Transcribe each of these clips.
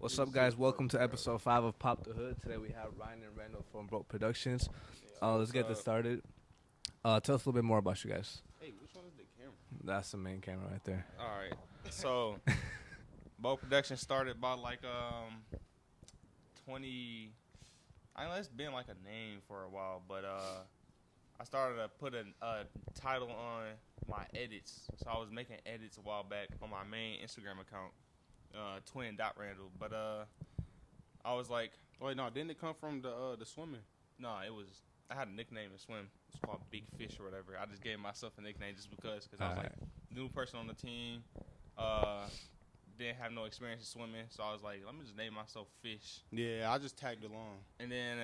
What's up, guys? Welcome to episode 5 of Pop the Hood. Today we have Ryan and Randall from Broke Productions. Let's get this started. Tell us a little bit more about you guys. Hey, which one is the camera? That's the main camera right there. All right. So, Broke Productions started about like 20. I know it's been like a name for a while, but I started to put a title on my edits. So I was making edits a while back on my main Instagram account, twin.randall. But I was like, Wait, no, didn't it come from the swimming? no, I had a nickname in swim. It's called Big Fish or whatever. I just gave myself a nickname just because I was like new person on the team. Didn't have no experience in swimming, so I was like, let me just name myself Fish. Yeah, I just tagged along. And then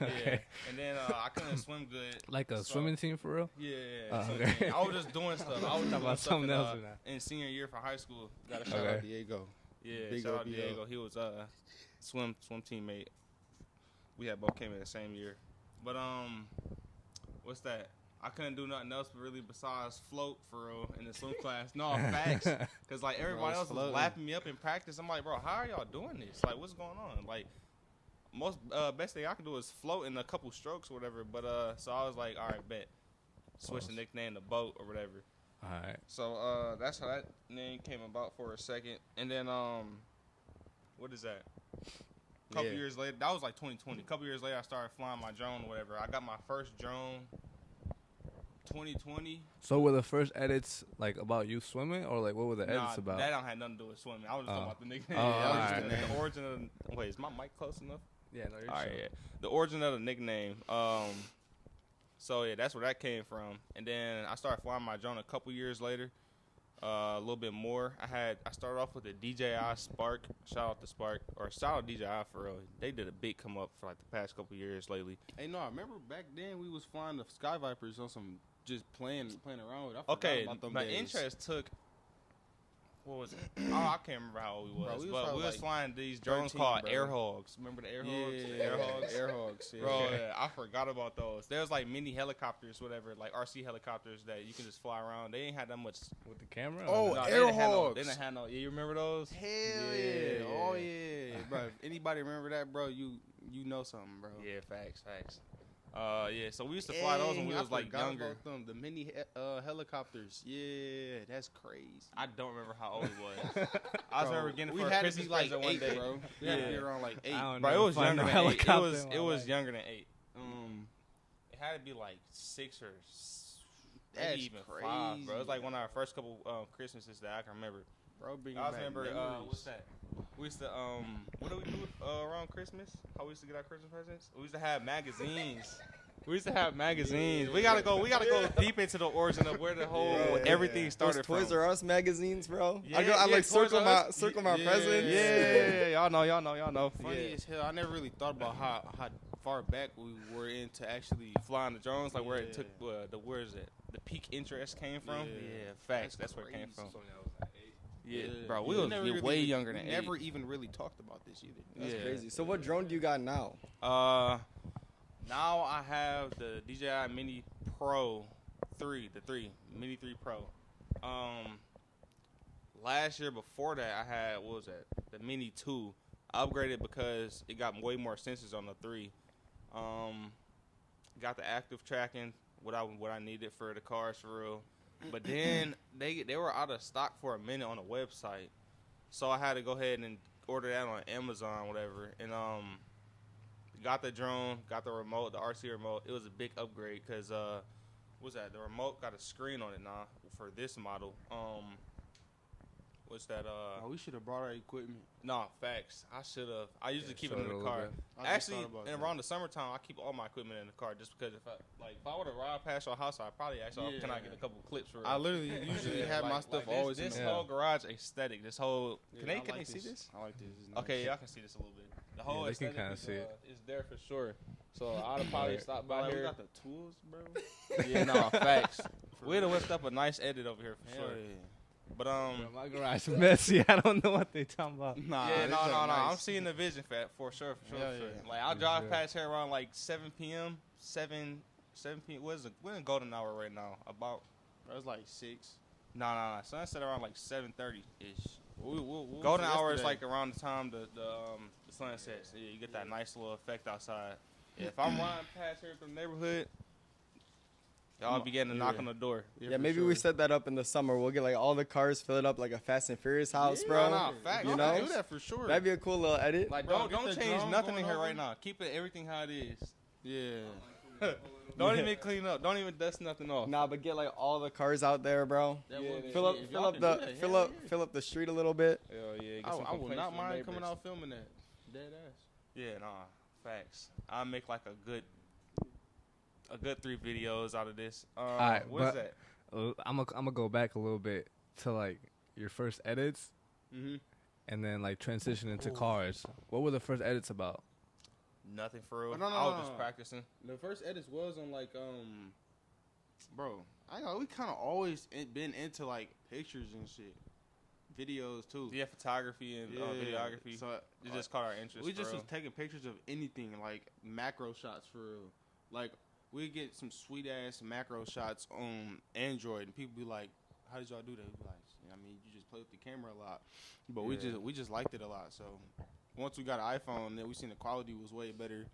Okay. and then I couldn't swim good. Like a So- swimming team for real? Yeah. So okay. I was just doing stuff. I was Talking doing about stuff something else or not? in senior year for high school. Got to shout Okay. out Diego. Yeah, Big shout out OBO. Diego. He was swim teammate. We had both came in the same year. But what's that? I couldn't do nothing else really besides float for real in the swim class. No, facts. Because like everybody else was floating. laughing me up in practice. I'm like, bro, how are y'all doing this? Like, what's going on? Like, most best thing I can do is float in a couple strokes or whatever. But so I was like, all right, bet. Switch the nickname to Boat or whatever. All right. So that's how that name came about for a second. And then what is that? A couple Yeah. years later, that was like 2020. A couple years later, I started flying my drone or whatever. I got my first drone 2020. So were the first edits like about you swimming, or like what were the Nah, edits about? that don't have nothing to do with swimming. I was just talking about the nickname. Oh, I was just alright. the origin of the, wait, is my mic close enough? Yeah, no, you're All right, sure. yeah. The origin of the nickname. So yeah, that's where that came from. And then I started flying my drone a couple years later. A little bit more. I started off with the DJI Spark. Shout out to Spark, or shout out DJI for real. They did a big come up for like the past couple years lately. Hey, no, I remember back then we was flying the Sky Vipers on some just playing around with. I forgot Okay, about them my days. interest took. What was it? Oh, I can't remember how old we was, Bro, we was but probably we was like flying these drones 13, called bro. Air Hogs. Remember the Air Hogs? Yeah, Air Hogs. Air Hogs. Yeah. Bro, yeah, I forgot about those. There was like mini helicopters, whatever, like RC helicopters that you can just fly around. They ain't had that much. With the camera? Oh, No, Air they didn't have no. Hogs. They didn't have no. Yeah, you remember those? Hell Yeah, yeah. yeah. Oh yeah, bro. If anybody remember that, bro, you know something, bro. Yeah, facts. Yeah, so we used to fly those when we Dang, was I like forgot younger. about them, the mini helicopters. Yeah, that's crazy. I don't remember how old it was. I Bro, remember getting it we for a had to Christmas be like present one 8, day. bro. We had to be Yeah. around like 8. I don't Bro, it know. was Flying younger a than 8. helicopter It in my was life. younger than 8. Um, It had to be like 6 or That's maybe even 5, bro. It was like one of our first couple Christmases that I can remember. bro, bring I back remember memories. what's that? We used to what do we do around Christmas? How we used to get our Christmas presents? We used to have magazines. We gotta go deep into the origin of where the whole everything Those started from. Toys R Us magazines, bro. Yeah, I like Toys circle R my Us. presents. Yeah, y'all know. Funny Yeah. as hell. I never really thought about how far back we were into actually. Flying the drones, like where it Yeah. took where is it? The peak interest came from. Yeah. Yeah, facts. That's where it came crazy. from. Yeah, Yeah. bro, we We was never way really- younger we than never 8. even really talked about this either. That's Yeah. crazy. So what drone do you got now? Now I have the DJI Mini Pro 3, Mini 3 Pro. Last year before that, I had, what was that? The Mini 2. I upgraded because it got way more sensors on the 3. Got the active tracking, what I needed for the cars for real. But then they were out of stock for a minute on the website, so I had to go ahead and order that on Amazon, whatever. And got the drone, got the remote, the RC remote. It was a big upgrade because what's that? The remote got a screen on it now for this model. What's that? Oh, we should have brought our equipment. Nah, facts. I should have. I usually keep it showed in it a the little car. bit. I just Actually, thought about and that. around the summertime, I keep all my equipment in the car just because if I would have ride past your house, I'd probably ask y'all, can I get a couple clips for I literally usually have my stuff always this in whole garage aesthetic. This whole Yeah, can I they like see this? I like this. It's nice. Okay, y'all can see this a little bit. The whole they can aesthetic kinda is, see it. is there for sure. So I'd have probably stopped by Like, we here. got the tools, bro. Yeah, no, facts. We'd have whipped up a nice edit over here for Hell sure. yeah. But Bro, my garage is messy. I don't know what they talking about. Nah, yeah, this no. joint I'm nice. seeing the vision for sure. Hell yeah. Like I'll drive sure. past here around like 7 p.m. 7 p.m. We're in golden hour right now. About Bro, it's like 6. no. Sunset around like 7:30 ish. We'll Golden see hour is yesterday. like around the time the sun sets. Yeah, you get that nice little effect outside. Yeah, if I'm riding past here from the neighborhood, y'all be getting a knock on the door. Yeah, for maybe sure. we set that up in the summer. We'll get like all the cars filled up like a Fast and Furious house, bro. Nah, facts. You You know? do that for sure. That'd be a cool little edit. Like, Bro, don't get the change drone nothing in going here over. right now. Keep it everything how it is. Yeah. Don't even clean up. Don't even dust nothing off. Nah, but get like all the cars out there, bro. That would be Fill up, shit. If fill y'all up can the, do that, fill hell up, yeah. fill up the street a little bit. Hell yeah. Get I some would complaints not from the mind coming neighbors. out filming that. Dead ass. Yeah, nah, facts. I'll make like a good 3 videos out of this. Alright, what is but- that? I'm gonna go back a little bit to like your first edits, Mm-hmm. and then like transition into cars. What were the first edits about? Nothing for real. Oh, no, I was no, just no. practicing. The first edits was on like bro. I know we kind of always been into like pictures and shit, videos too. Yeah, photography and videography. So It just caught our interest. we for just real. was taking pictures of anything, like macro shots for real. Like we get some sweet ass macro shots on Android, and people be like, "How did y'all do that?" We be like, "I mean, you just play with the camera a lot." But Yeah. we just liked it a lot. So once we got an iPhone, then we seen the quality was way better.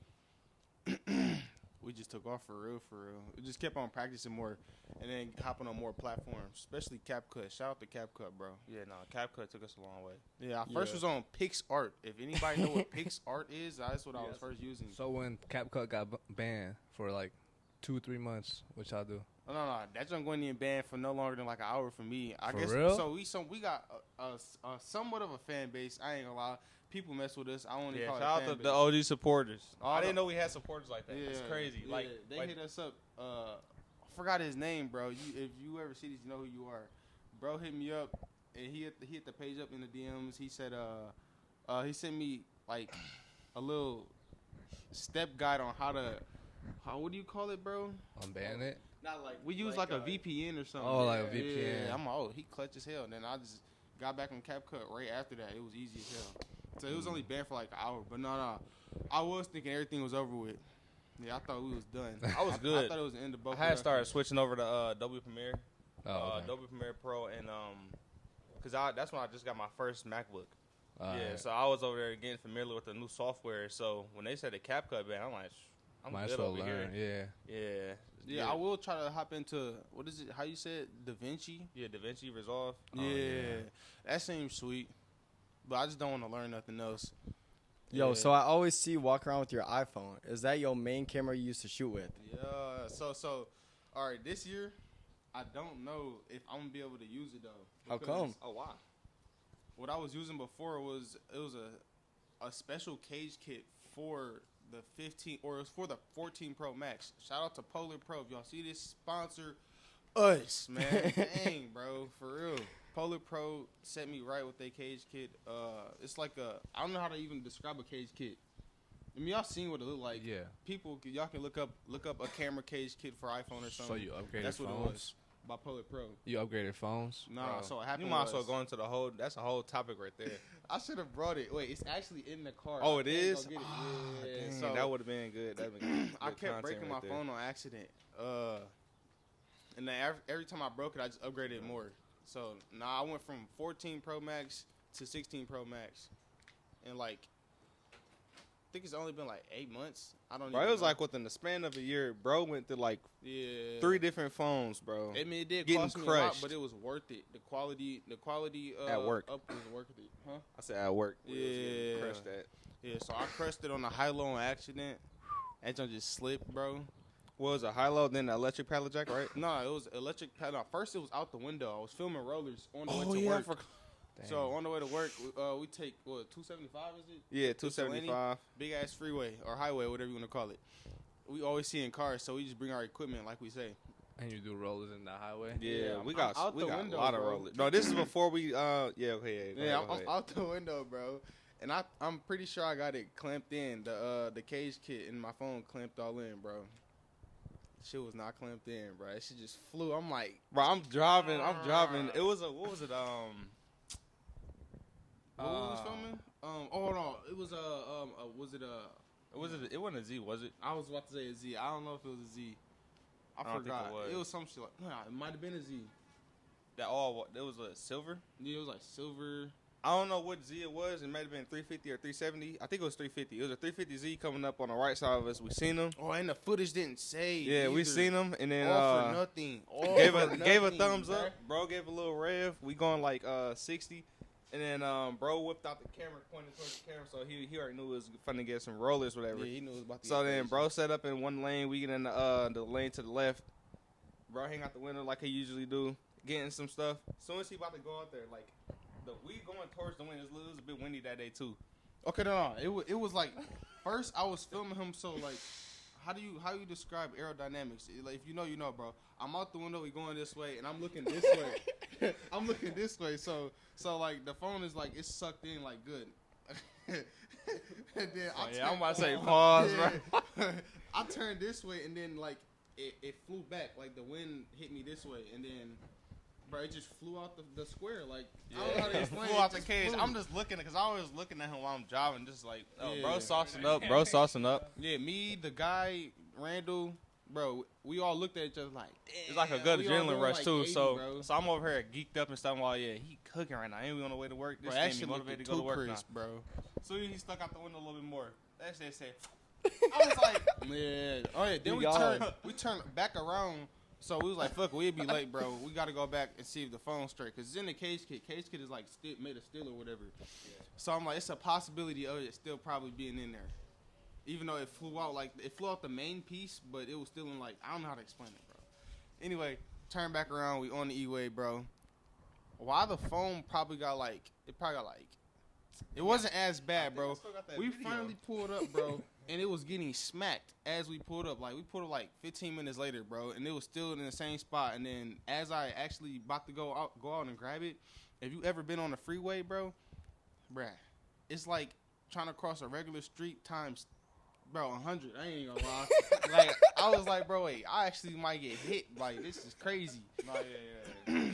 We just took off for real, for real. We just kept on practicing more, and then hopping on more platforms, especially CapCut. Shout out to CapCut, bro. Yeah, no, CapCut took us a long way. Yeah, I first was on PixArt. If anybody know what PixArt is, that's what I was Yes. first using. So when CapCut got banned for like 2-3 months, what y'all do? No, that junk wasn't even banned for no longer than like an hour for me. I For guess real? so. We got a somewhat of a fan base. I ain't gonna lie. People mess with us. I only Yeah, call shout it out fan to the base. OG supporters. All I the- didn't know we had supporters like that. It's crazy. Yeah, Like, they like hit us up. I forgot his name, bro. If you ever see this, you know who you are. Bro hit me up, and he hit the page up in the DMs. He said, he sent me like a little step guide on what do you call it, bro? Unban it? Not like we use like a VPN or something. Oh, like a VPN. Yeah, I'm like, oh, he clutch as hell. And then I just got back on CapCut right after that. It was easy as hell. So it was only banned for like an hour. But no. I was thinking everything was over with. Yeah, I thought we was done. I was I good. thought it was the end of both. I had started switching over to Adobe Premiere, Oh, okay. Adobe Premiere Pro, and cause that's when I just got my first MacBook. Yeah, Alright. so I was over there getting familiar with the new software. So when they said the CapCut ban, I'm like, I'm Might as good well over learn. here. Yeah. Yeah, Yeah, I will try to hop into, what is it? How you said? DaVinci? Yeah, DaVinci Resolve. Yeah. That seems sweet. But I just don't want to learn nothing else. Yo, Yeah. so I always see you walk around with your iPhone. Is that your main camera you used to shoot with? Yeah. So, all right, this year, I don't know if I'm going to be able to use it, though. How because come? Oh wow. What I was using before was a special cage kit for the 15, or it was for the 14 Pro Max. Shout out to Polar Pro. If y'all see this, sponsor us, man. Dang, bro, for real. Polar Pro set me right with their cage kit. It's like I don't know how to even describe a cage kit. I mean, y'all seen what it look like. Yeah. People, y'all can look up a camera cage kit for iPhone or something. So you upgraded That's what phones? it was by Polar Pro. You upgraded phones? Nah, Bro, so what happened you might as well was- go into the whole. That's a whole topic right there. I should have brought it. Wait, it's actually in the car. Oh, I it can't is? go get it. Ah, Yeah, dang, so that would have been good. That'd been good I kept content breaking right my there. phone on accident. And then every time I broke it, I just upgraded it more. So now I went from 14 Pro Max to 16 Pro Max, and like, I think it's only been like 8 months. I don't. Bro, even it was know. like within the span of a year, bro went through like yeah, 3 different phones, bro. I mean, it did getting cost me a lot, crushed. but it was worth it. The quality At work. up was worth it, huh? I said at work. where it was getting Yeah. crushed at. Yeah, so I crushed it on a high-low on accident. That junk just slipped, bro. What was a high low, then the electric pallet jack, right? No, it was electric pad. No, first it was out the window. I was filming rollers on the way Oh to yeah, I work. forgot. So on the way to work, we take what 275 is it? Yeah, To Delaney? 275. Big ass freeway or highway, whatever you want to call it. We always see in cars, so we just bring our equipment, like we say. And you do rollers in the highway? Yeah, Yeah, we I'm got out we the got window, a lot of bro. rollers. No, this is before we. Yeah, okay. Go Yeah, ahead, go I'm ahead. out the window, bro. And I'm pretty sure I got it clamped in the cage kit and my phone clamped all in, bro. Shit was not clamped in, bro. That shit just flew. I'm like, Bro, I'm driving. It was a what was it? what we was filming? Oh no, it was was it It wasn't a Z, was it? I was about to say a Z. I don't know if it was a Z. I I don't think forgot. it was. some shit like, nah, it might have been a Z. It was a silver. Yeah, it was like silver. I don't know what Z it was. It might have been 350 or 370. I think it was 350. It was a 350Z coming up on the right side of us. We seen him. Oh, and the footage didn't say. Yeah, we either. seen him, and then All for nothing. All gave for a nothing, thumbs bruh. up. Bro gave a little rev. We going like 60, and then bro whipped out the camera, pointed towards the camera, so he already knew it was fun to get some rollers, whatever. Yeah, he knew it was about to So get then crazy. bro set up in one lane. We get in the lane to the left. Bro hang out the window like he usually do, getting some stuff. As soon as he about to go out there, like we going towards the wind. It was a bit windy that day too. Okay, no. It was like first I was filming him, so like how you describe aerodynamics? Like if you know, bro. I'm out the window, we going this way, and I'm looking this way. I'm looking this way, so like the phone is like it's sucked in like good. And then I'm about to say pause, yeah. I turned this way, and then like it flew back, like the wind hit me this way, and then. Bro, it just flew out the square. Like, I don't know how to explain Flew it. out the Just cage. flew. I'm just looking because I was looking at him while I'm driving, just like, oh, Yeah. bro, saucing up, bro, saucing up. Yeah, me, the guy, Randall, bro, we all looked at each other like, damn. It's like a good we all adrenaline going rush like too. 80, So bro. I'm over here geeked up and stuff. I'm like, yeah, he cooking right now. Ain't we on the way to work? This Bro, that thing shit me motivated motivated to go to work crisp, bro. now. So he stuck out the window a little bit more. That shit said. I was like, Yeah. Oh yeah. Then You we got turned back around. So we was like, fuck, we'd be late, bro. We got to go back and see if the phone's straight. Because it's in the cage kit. Cage kit is like made of steel or whatever. So I'm like, it's a possibility of it still probably being in there. Even though it flew out the main piece, but it was still in like, I don't know how to explain it, bro. Anyway, turn back around. We on the E-way, bro. Why the phone probably got like, it wasn't as bad, bro. still got that We video. finally pulled up, bro. And it was getting smacked as we pulled up. Like, we pulled up like 15 minutes later, bro. And it was still in the same spot. And then as I actually about to go out and grab it, if you ever been on the freeway, bro, bruh, it's like trying to cross a regular street times, bro, 100. I ain't gonna lie. Like, I was like, bro, wait, I actually might get hit. Like, this is crazy.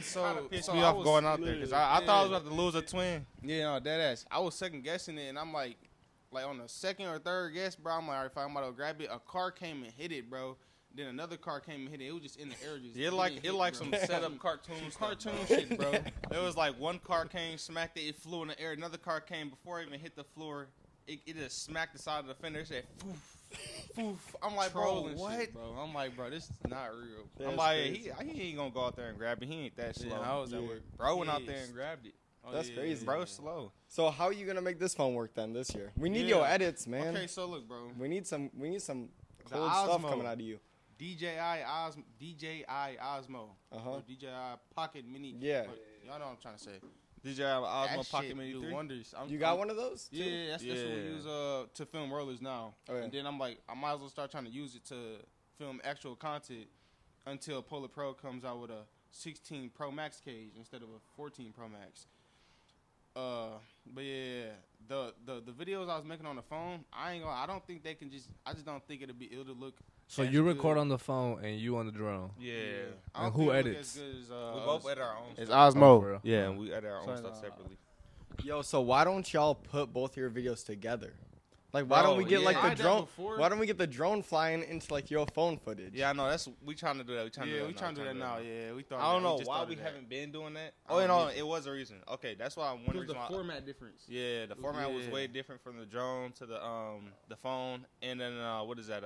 So, pissed so me I off was going out there because I thought I was yeah. about to lose a twin. Yeah, no, dead ass. I was second guessing it, and I'm like on the second or third guess, bro. I'm like, all right, fine, I'm about to grab it. A car came and hit it, bro. Then another car came and hit it. It was just in the air. Just Yeah, didn't hit, like bro. some setup cartoon Some stuff, cartoon bro. shit, bro. It was like one car came, smacked it, it flew in the air. Another car came before it even hit the floor. It just smacked the side of the fender. It said, "Foof, foof." I'm like, bro, Trolling what? shit, bro. I'm like, bro, this is not real. That's I'm like, crazy. he ain't gonna go out there and grab it. He ain't that slow. I was at Yeah. work. Bro went out there Pissed. and grabbed it. Oh, That's crazy. Bro, slow. So how are you gonna make this phone work then this year? We need Yeah. your edits, man. Okay, so look, bro. We need some cold The stuff Osmo. coming out of you. DJI Osmo. Uh-huh. Or DJI Pocket Mini. Yeah. Y'all know what I'm trying to say. DJI Osmo That Pocket shit Mini do 3. wonders. You got one of those? too? Yeah, that's what we Yeah. use to film rollers now. Oh, yeah. And then I'm like, I might as well start trying to use it to film actual content until Polar Pro comes out with a 16 Pro Max cage instead of a 14 Pro Max. But yeah, the videos I was making on the phone, I don't think they can I just don't think it'll look. So as you record good. on the phone and you on the drone. Yeah. I don't And think who it'll look edits? as good as, We both edit our own It's stuff. Osmo. Oh, for real? Yeah, and we edit our own So, stuff separately. Yo, so why don't y'all put both your videos together? Like, why Bro, don't we get yeah. like I the had that drone? before. Why don't we get the drone flying into like your phone footage? Yeah, I know. We trying to do that. We trying to Yeah, do we that trying to do that now. now. Yeah, we thought. I don't that. know just why thought we of that. haven't been doing that. I Oh, don't no, either. it was a reason. Okay, that's why one It was reason the why. format difference. Yeah, the format was Yeah. way different from the drone to the phone, and then what is that?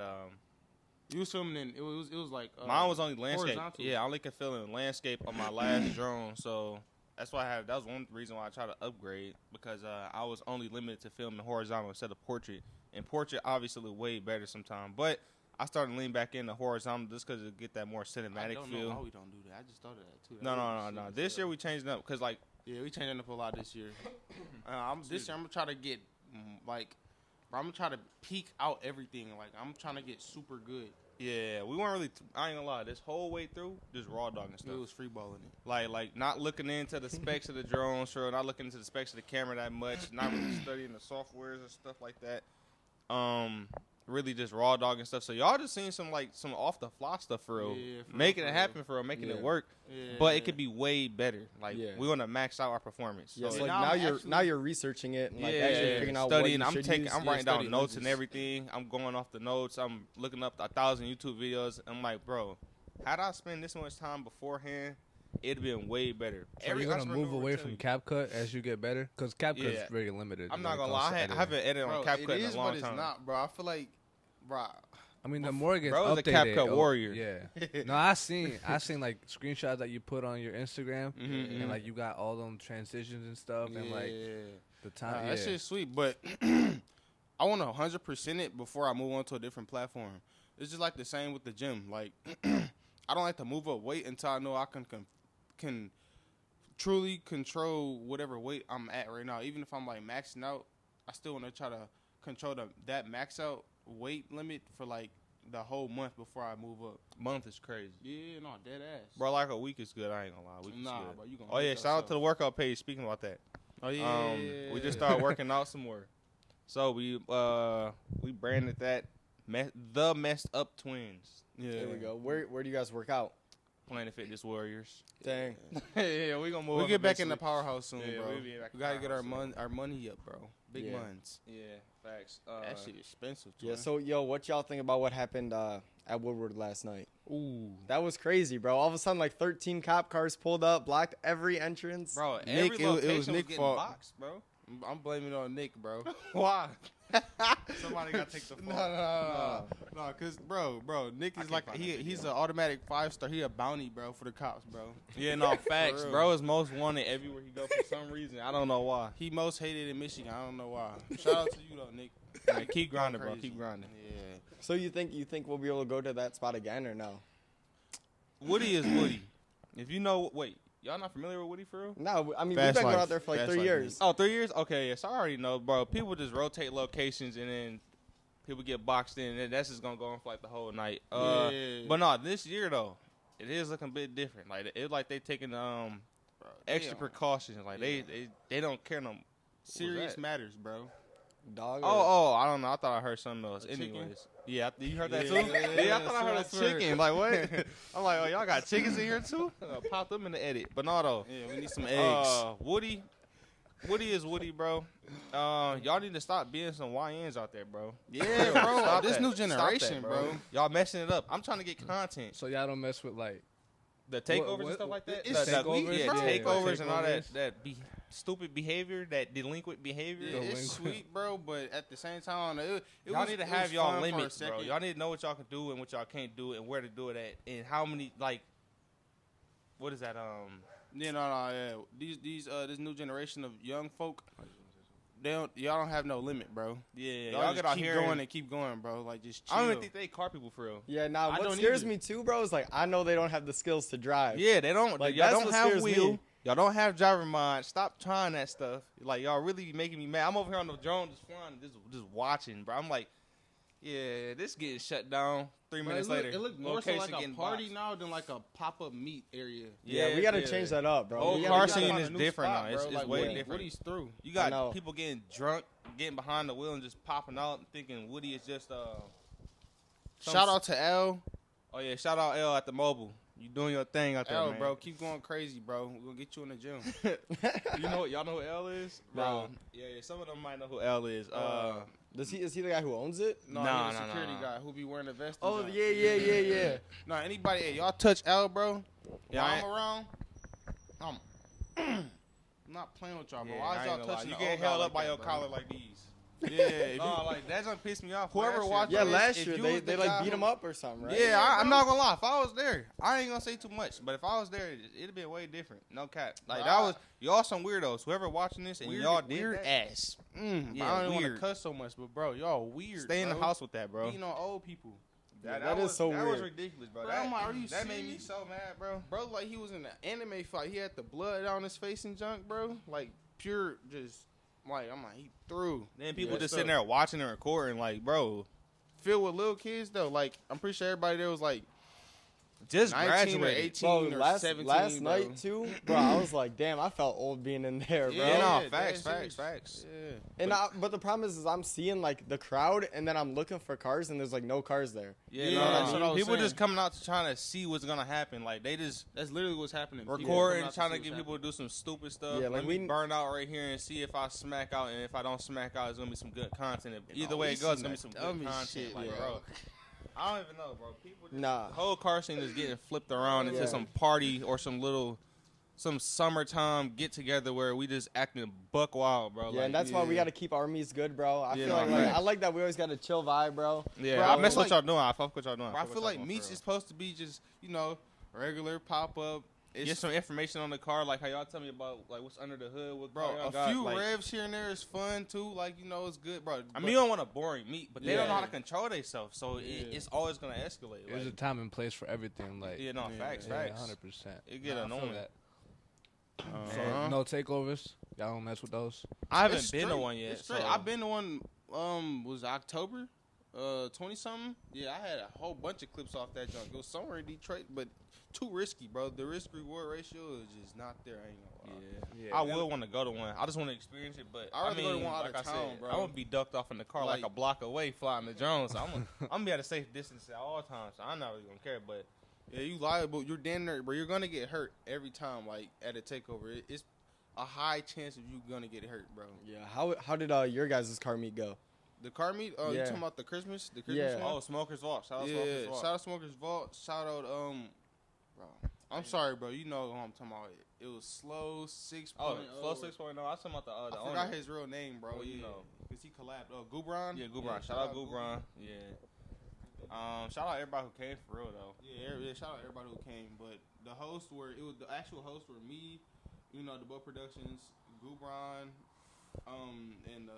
You was filming in it was like Mine was only landscape. horizontal. Yeah, I only could film in landscape on my last drone, so that's why that was one reason why I tried to upgrade because I was only limited to filming horizontal instead of portrait, and portrait obviously look way better sometimes. But I started to lean back into horizontal just because it get that more I cinematic don't know feel. why we don't do that. I just thought of that too. That No. was This shit. year we changed it up because like Yeah, we changing up a lot this year. This year I'm gonna try to get I'm gonna try to peak out everything. Like I'm trying to get super good. yeah, we weren't really. I ain't gonna lie. This whole way through, just raw dogging stuff. It was free balling it. Like not looking into the specs of the drone, sure, not looking into the specs of the camera that much, not really studying the softwares and stuff like that. Really just raw dogging stuff. So y'all just seen some off the fly stuff for real, Yeah, for making real, it for happen for real, making Yeah. it work. Yeah, But it could be way better. Like Yeah. we want to max out our performance. Yeah, So so like now now I'm you're actually- now you're researching it and like yeah, actually figuring out studying. what I'm you should taking. use. I'm Yeah, writing down studying notes and lenses. everything. I'm going off the notes. I'm looking up 1,000 YouTube videos. I'm like, bro, how'd I spend this much time beforehand it'd been way better. So you're gonna move entrepreneur away will from tell CapCut as you get better, because CapCut's Yeah. very limited. I'm when not it gonna comes to lie, I editing. haven't edited on Bro, CapCut it in is, a long but it's time. not, bro. I feel like, bro. I mean, the more it gets Bro's a updated, CapCut warrior. Yeah. No, I seen like screenshots that you put on your Instagram, Mhm, and like you got all them transitions and stuff, and like the time. Nah, yeah. that shit's sweet, but I want to 100% it before I move on to a different platform. It's just like the same with the gym. Like, I don't like to move up weight until I know I can truly control whatever weight I'm at right now. Even if I'm like maxing out, I still want to try to control that max out weight limit for like the whole month before I move up. Month is crazy. Yeah, no, dead ass. Bro, like a week is good. I ain't gonna lie. A week is Nah, good. bro, you gonna Oh, yeah. hate Shout out to the yourself. workout page. Speaking about that. Oh yeah, We just started working out some more. So we branded that the Messed Up Twins. Yeah, There we go. Where do you guys work out? Planet Fitness Warriors. Dang. Yeah, we gonna move. We up get back in the eventually. powerhouse soon, Yeah, bro. we'll be back We in gotta get powerhouse our money up, bro. Big Yeah. ones. Yeah, facts. That shit expensive. Yeah. twin. So yo, what y'all think about what happened at Woodward last night? Ooh, That was crazy, bro. All of a sudden, like 13 cop cars pulled up, blocked every entrance. Bro, Nick, every it was location Nick's getting fault. boxed, bro. I'm blaming it on Nick, bro. Why? Somebody gotta take the No, fault. no, cause bro, Nick I is can't like find that he's video. an automatic 5-star. He a bounty, bro, for the cops, bro. Yeah, no, facts. real. Bro is most wanted everywhere he go for some reason. I don't know why. He most hated in Michigan. I don't know why. Shout out to you though, Nick. Man, keep grinding, bro. Crazy. Keep grinding. Yeah. So you think we'll be able to go to that spot again or no? Woody is Woody. If you know, wait, y'all not familiar with Woody for real? No, I mean Fast we've been going life. out there for like Fast 3 life, years. Oh, 3 years? Okay, yes, I already know, bro. People just rotate locations and then people get boxed in, and that's just gonna go on for like the whole night. Yeah. But no, this year though, it is looking a bit different. Like it's like they taking Bro, extra damn. precautions. Like Yeah. they don't care no. Serious that? matters, bro. Dog. Oh, I don't know. I thought I heard something else. A chicken? Anyways, yeah, you heard that Yeah, too. yeah, Yeah, I thought I heard I a swear. chicken. Like what? I'm like, oh, y'all got chickens in here too? Pop them in the edit. But no, though. Yeah, we need some eggs. Woody is Woody, bro. Y'all need to stop being some YNs out there, bro. Yeah, bro. Stop This that. new Stop that, generation, bro. Y'all messing it up. I'm trying to get content. So y'all don't mess with like The takeovers what- and stuff like that. it's The takeovers, yeah, bro. takeovers and all Takeovers. that stupid behavior, that delinquent behavior. Yeah, it's Delinquent. sweet, bro, but at the same time, it Y'all was, need to it have was y'all fun for a limits, bro. second. Y'all need to know what y'all can do and what y'all can't do and where to do it at and how many like. What is that? Yeah, no, yeah. This new generation of young folk, y'all don't have no limit, bro. Yeah, Y'all, y'all just get out keep here. going and keep going, bro. Like just chill. I don't even think they car people for real. Yeah, nah. I What don't scares either. me too, bro, is like I know they don't have the skills to drive. Yeah, they don't. Like, y'all that's don't what have scares wheel. me. Y'all don't have driver mind. Stop trying that stuff. Like y'all really be making me mad. I'm over here on the drone just flying, just watching, bro. I'm like, yeah, this getting shut down. 3 Bro, minutes later, it look more so location like a getting party boxed. now than like a pop-up meat area. Yeah, we gotta change that up, bro. Old We car gotta- scene find a is new different spot, now. It's, bro. it's Like, way Woody- different. Woody's through. You I got know. people getting drunk, getting behind the wheel, and just popping out, and thinking Woody is just some- Shout out to L. Oh yeah, shout out L at the mobile. You doing your thing out there, L, man. bro. Keep going crazy, bro. We're gonna get you in the gym. You know, y'all know who L is, Nah. Yeah, some of them might know who L is. Is he the guy who owns it? No, Nah, he's a nah, security nah. guy who be wearing the vest. Oh yeah. No, anybody, hey, y'all touch L, bro. Yeah, While I I'm ain't- around, I'm not playing with y'all, bro. Yeah, Why I is ain't y'all gonna lie. touching You the get old guy held like up by that, your bro? collar like these. Yeah, if you, Oh, like that don't piss me off. Whoever last year, watched bro. Yeah, If last you year was they the like guy beat who- him up or something, right? Yeah, I'm bro. not gonna lie. If I was there, I ain't gonna say too much. But if I was there, it'd be way different. No cap. Like Bro, that was y'all some weirdos. Whoever watching this and y'all did weird that, ass. Yeah, I don't want to weird. cuss so much, but bro, y'all weird. stay in the bro. house with that, bro. Beating on old people. That is so That was weird. ridiculous, bro. Bro, That, I'm like, are you that made me serious? so mad, bro. Bro, like he was in an anime fight. He had the blood on his face and junk, bro. Like pure, just like I'm like he threw. Then people Yeah, just so- sitting there watching and recording, like, bro, Filled with little kids though. Like I'm pretty sure everybody there was like just 19 or graduated. 18 Bro, or last 17. last bro. night too, bro. I was like, damn, I felt old being in there, bro. Yeah, no, dead facts, serious. facts. Yeah. And but the problem is I'm seeing like the crowd, and then I'm looking for cars, and there's like no cars there. Yeah, Yeah, no, that's what I was people saying. just coming out to trying to see what's gonna happen. Like they just That's literally what's happening. People recording, coming out trying to see get what's people to do some stupid stuff. Yeah, like Let me we- burn out right here and see if I smack out, and if I don't smack out, it's gonna be some good content. Either way it always goes, it's some gonna be some good dummy content. shit, Like, yeah. bro, I don't even know, bro. People, Nah. the whole car scene is getting flipped around into Yeah. some party or some summertime get together where we just acting buck wild, bro. Yeah, and that's why we got to keep our meets good, bro. I Yeah, feel no, like facts. I like that we always got a chill vibe, bro. Yeah, Bro, I I mess feel what y'all doing. I fuck what y'all doing. Bro, I fuck feel what like y'all doing, meets for is supposed to be just, regular pop up. real. Get some information on the car, like how y'all tell me about like what's under the hood. What Bro, car y'all a got, few like, revs here and there is fun too. Like, it's good, bro. I mean, you don't want a boring meet, but they don't know how to Yeah. control themselves, so it's always gonna escalate. There's a Like, time and place for everything. Like, yeah, no, facts. 100%. It get Nah, I feel annoying. that. Uh-huh. So, no takeovers. Y'all don't mess with those. I haven't It's been to straight. one yet. It's straight. So I've been to one. Was October, 20 something. Yeah, I had a whole bunch of clips off that junk. It was somewhere in Detroit, but too risky, bro. The risk reward ratio is just not there. I ain't gonna lie. I would want to go to one. I just want to experience it, but I'd rather go to mean, one out like of I town, said, bro. I won't be ducked off in the car like Like- a block away flying the drones. So I'm gonna be at a safe distance at all times. So I'm not really gonna care. But Yeah, you liable. You're damn near, bro. You're gonna get hurt every time. Like at a takeover, it's a high chance of you gonna get hurt, bro. Yeah. How did your guys' car meet go? The car meet. Oh, you Yeah. talking about the Christmas? The Yeah. Christmas one? oh, Smokers Vault. Shout out Yeah, Smokers Vault. shout out Smokers Vault. Shout out bro. I'm sorry, bro. You know who I'm talking about. It was Slow 6.0. Oh, Flow 6.0. I was talking about the I owner. forgot his real name, bro. Well, you yeah, know. cause he collabed. Gubron. Yeah, Gubron. Shout out Gubron. Yeah. Shout out everybody who came for real though. Yeah, shout out everybody who came. But the actual hosts were me, the Boat Productions, Gubron, and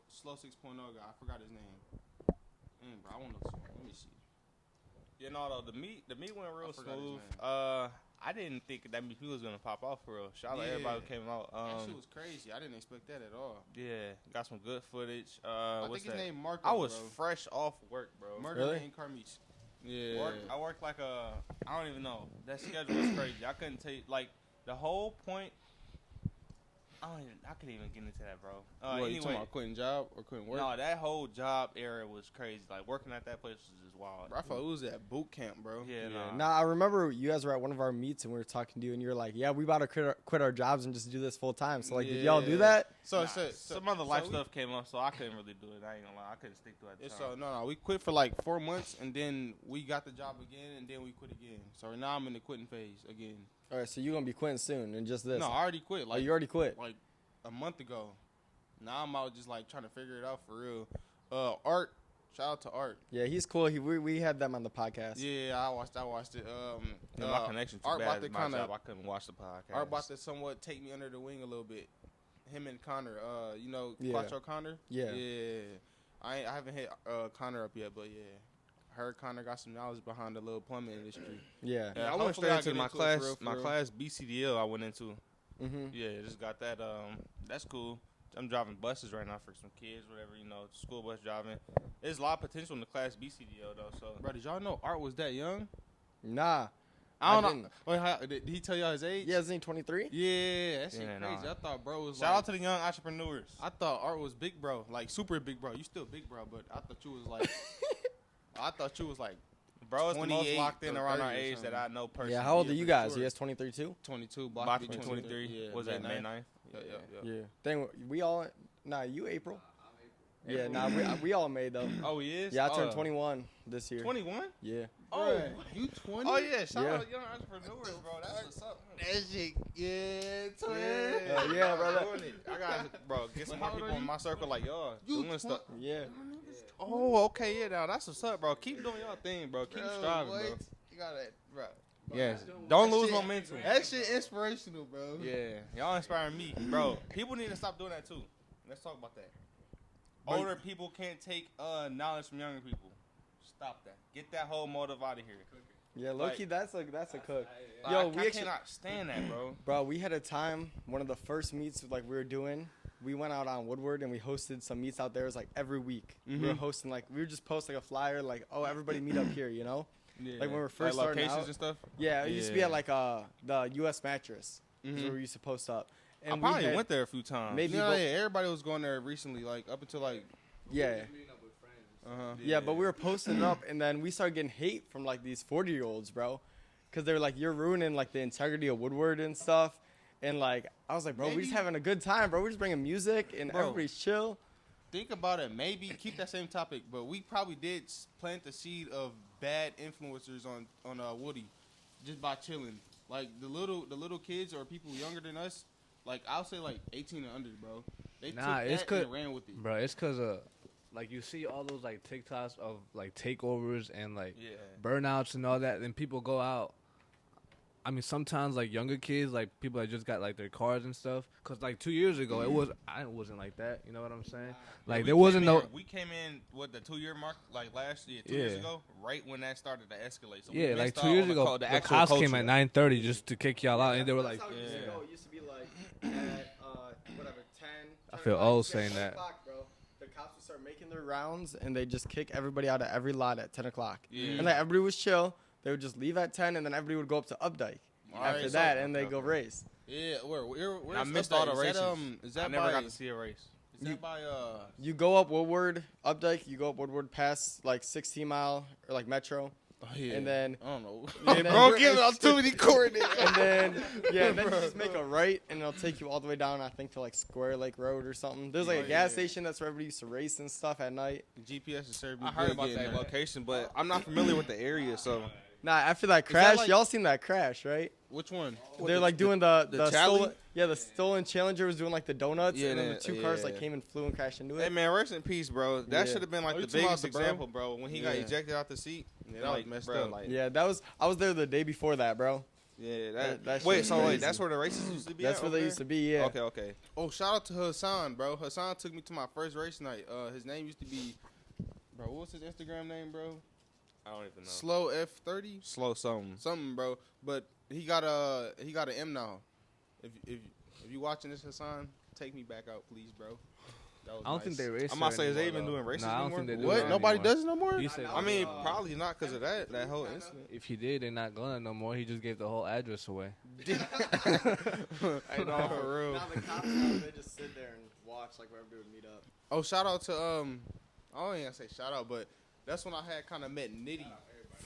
Slow 6.0 guy. I forgot his name. Bro, I want to. Let me see. Yeah, no, though the meet went real I forgot his smooth. name. I didn't think that he was gonna pop off for real. Shout out Yeah. everybody who came out. That shit was crazy. I didn't expect that at all. Yeah, got some good footage. I What's think his that? name Marco. I was bro. fresh off work, bro. Murder Really? Lane Carmeets. Yeah. I worked like I don't even know. That schedule was crazy. I couldn't take like the whole point. I couldn't even get into that, bro. What, you talking Anyway, about quitting job or quitting work? no, that whole job era was crazy. Like working at that place was just wild. Bro, I thought it was at boot camp, bro. Yeah, nah. Nah, I remember you guys were at one of our meets and we were talking to you and you were like, "Yeah, we about to quit our jobs and just do this full time." So like, did y'all do Yeah. that? So, Nah, so some other life we- stuff came up, so I couldn't really do it. I ain't gonna lie, I couldn't stick to it. At the it's time. no, we quit for like 4 months and then we got the job again and then we quit again. So right now I'm in the quitting phase again. All right, so you gonna be quitting soon and just this? No, I already quit. Oh, Like you already quit. like a month ago. Now I'm out just like trying to figure it out for real. Art, shout out to Art. Yeah, he's cool. We had them on the podcast. Yeah, I watched it. Yeah, my connection too Art bad. about to at my kind job, of I couldn't watch the podcast. Art about to somewhat take me under the wing a little bit. Him and Connor, Yeah. Quattro Connor. Yeah. Yeah. I haven't hit Connor up yet, but yeah. Heard Connor got some knowledge behind the little plumbing industry. Yeah. Yeah, I went hopefully straight I'll into get my into it class. for real, for My real. class BCDL I went into. Mm-hmm. Yeah, just got that. That's cool. I'm driving buses right now for some kids, whatever, school bus driving. There's a lot of potential in the class BCDL though. So Bro, did y'all know Art was that young? Nah. I don't didn't. know. Wait, did he tell y'all his age? Yeah, isn't he 23? Yeah, that shit Yeah, crazy. nah. I thought bro was shout like, out to the young entrepreneurs. I thought Art was big bro, like super big bro. You still big bro, but I thought you was like, Bro, it's the most 28 locked in or around 30 our or age something. that I know personally. Yeah, how old are Yeah, you for guys? sure. You guys 23 too? 22. About to to be be 23. Yeah, Was that May 9th? 9th? Yeah. Dang, we all. Nah, you April. Yeah, nah, we all made though. Oh, he is? Yeah, I turned 21 this year. 21? Yeah. Oh, you 20? oh yeah. Shout Yeah. out young entrepreneurs, bro. That's what's up. That shit, yeah, twin. Yeah, brother. Doing it. I gotta, bro, get some more How old people are in my circle like y'all. You Doing stuff. Yeah. Oh, okay, yeah, now that's what's up, bro. Keep doing your thing, bro. Keep striving, bro. You got that, bro. Yes. Don't That lose shit- momentum. That shit inspirational, bro. Yeah, y'all inspiring me, bro. People need to stop doing that too. Let's talk about that. But- Older people can't take knowledge from younger people. Stop that. Get that whole motive out of here. Yeah, low-key, that's a cook. Like, Yo, I we actually, cannot stand that, bro. bro, we had a time, one of the first meets like we were doing, we went out on Woodward and we hosted some meets out there. It was like every week. We were hosting we would just post like a flyer like, oh, everybody meet up here, Yeah. Like when we were first Like starting locations out. and stuff. Yeah, it used to be Yeah. at like the U.S. Mattress. Is where we used to post up. I we probably had- went there a few times. Maybe Yeah, bo- everybody was going there recently, like up until like, Yeah. Yeah, but we were posting it up, and then we started getting hate from like these 40-year-olds, bro, because they were like, "You're ruining like the integrity of Woodward and stuff." And like, I was like, "Bro, we just Maybe- having a good time, bro. We're just bringing music and Bro. everybody's chill." think about it, maybe keep that same topic, but we probably did plant the seed of bad influencers on Woody, just by chilling. Like the little kids or people younger than us, like I'll say like 18 and under, bro. They took that and ran with it. Bro, it's cause like you see all those like TikToks of like takeovers and like burnouts and all that, and people go out. I mean, sometimes like younger kids, like people that just got like their cars and stuff. Cause like 2 years ago, it wasn't like that. You know what I'm saying? Like there wasn't no. We came in with the 2 year mark like last year, 2 years ago, right when that started to escalate. So yeah, like 2 years ago, the cops came at 9:30 just to kick y'all out, and they were like, That's how it used to go. It used to be like at whatever 10. I feel old saying that. Bro. The cops would start making their rounds, and they just kick everybody out of every lot at 10 o'clock. Yeah. And like everybody was chill. They would just leave at 10, and then everybody would go up to Updike after that, and they go race. Yeah, where I missed all the races. Is that I never by, got to see a race. Is that by You go up Woodward, Updike. You go up Woodward past like 16 Mile or like Metro. Oh, yeah. And then I don't know. and then Bro, we're- give out too many coordinates. and then then you just make a right, and it'll take you all the way down. I think to like Square Lake Road or something. There's like a gas station that's where everybody used to race and stuff at night. GPS is serving me. I heard good about getting that there. location, but I'm not familiar with the area, so. Nah, after that that crash, like- y'all seen that crash, right? Which one? They're like doing the Charlie? stolen, the stolen Challenger was doing like the donuts, Yeah, and then the that- two cars like yeah. came and flew and crashed into Hey it. man, rest in peace, bro. That Yeah. should have been like Oh, the you talking about biggest the bro? example, bro. When he got Yeah. ejected out the seat. Yeah, that was messed up. Like, Yeah, I was there the day before that, bro. yeah, That shit wait, is so crazy. wait, that's where the races used to be. That's at where over they used there? to be. Yeah. Okay. Oh, shout out to Hassan, bro. Hassan took me to my first race night. His name used to be, bro. What was his Instagram name, bro? I don't even know. Slow F30, Slow something, bro. But he got a M now. If you watching this, Hassan, take me back out, please, bro. That was I don't nice. think they race. I'm about to say, is they anymore, even though. doing races Nah, I don't anymore? think they do What? that Nobody anymore. does it no more? You said I mean, probably not because of that whole incident. if he did, they're not gonna no more. He just gave the whole address away. I know for real. Now the cops, they just sit there and watch like where everybody would meet up. Oh, shout out to I ain't gonna say shout out, but that's when I had kind of met Nitty.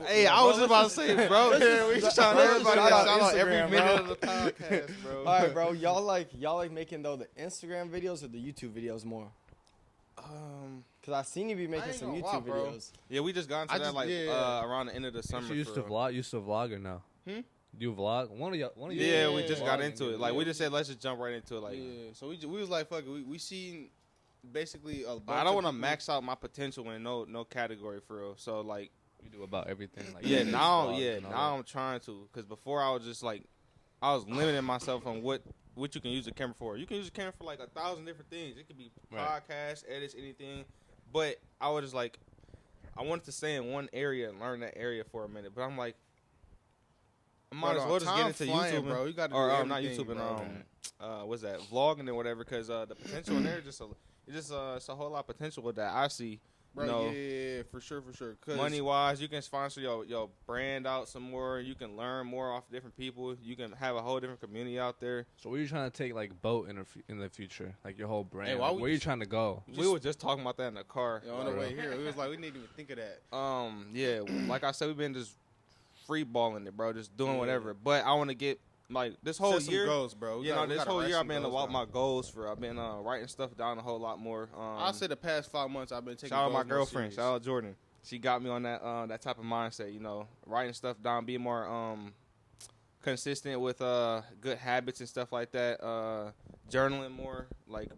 Hey, I was just about to say, bro. Yeah, we shout out everybody. shout out Shout out every Instagram, minute bro. of the podcast, bro. All right, bro. Y'all like making though the Instagram videos or the YouTube videos more? Cause I seen you be making ain't some gonna YouTube lie, bro. videos. Yeah, we just got into I that just- like yeah. around the end of the summer. You used to for real. vlog. You used to vlog or no? Hmm? Do you vlog? One of y'all. Yeah, we just got vlogging, into it. yeah. Like we just said, let's just jump right into it. Like, Yeah, so we was like, fuck it. We seen basically a bunch I don't of want to people- max out my potential in no category for real. So like, We do about everything. Like yeah, vlogs now and all now I'm trying to, because before I was just like, I was limiting myself on what you can use a camera for. You can use a camera for like 1,000 different things. It could be Right. podcasts, edits, anything. But I was just like, I wanted to stay in one area and learn that area for a minute. But I'm like, I might Bro, as well just get time into flying, YouTube, bro. You gotta or do not everything, YouTube bro. and what's that, vlogging or whatever. Because the potential in there it's a whole lot of potential with that I see. Bro, you know, yeah, for sure. 'Cause money wise, you can sponsor your brand out some more. You can learn more off different people. You can have a whole different community out there. So where you trying to take like boat in the future? Like your whole brand. Hey, why Like, we where you just- trying to go? We were just talking about that in the car. on the way here, we was like, we didn't even think of that. Yeah, like I said, we've been just free balling it, bro. Just doing Yeah. whatever. But I want to get like this whole Set some year. goals, bro. We You know, gotta- we this gotta whole write year some I've been goals about down. my goals for. I've been writing stuff down a whole lot more. I'll say the past 5 months I've been taking. Shout out my goals more girlfriend. serious. Shout out Jordan. She got me on that type of mindset. You know, writing stuff down, being more consistent with good habits and stuff like that. Journaling more, like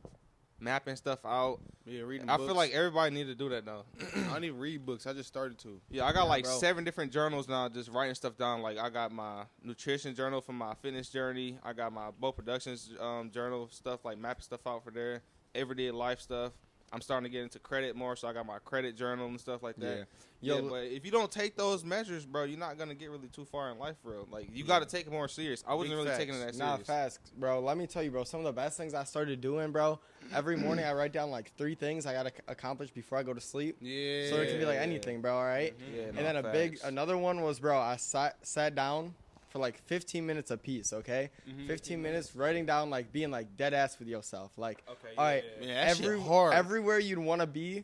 mapping stuff out. Yeah, reading. I books. feel like everybody need to do that though. I don't even read books. I just started to. Yeah, I got like bro. 7 different journals now, just writing stuff down. Like I got my nutrition journal for my fitness journey. I got my Boat Productions journal stuff, like mapping stuff out for there. Everyday life stuff. I'm starting to get into credit more, so I got my credit journal and stuff like that. Yeah. Yeah, but if you don't take those measures, bro, you're not gonna get really too far in life, bro. Like you got to take it more serious. I wasn't Big really facts. taking it that Not serious. fast, bro. Let me tell you, bro. Some of the best things I started doing, bro. Every morning I write down like 3 things I gotta accomplish before I go to sleep. Yeah. So it can be like anything, bro. All right. Yeah, And no, then facts. another one was, bro. I sat down for like 15 minutes a piece. Okay, 15 minutes writing down like being like dead ass with yourself. Like, Okay. all right, Yeah, that shit hard. everywhere you'd want to be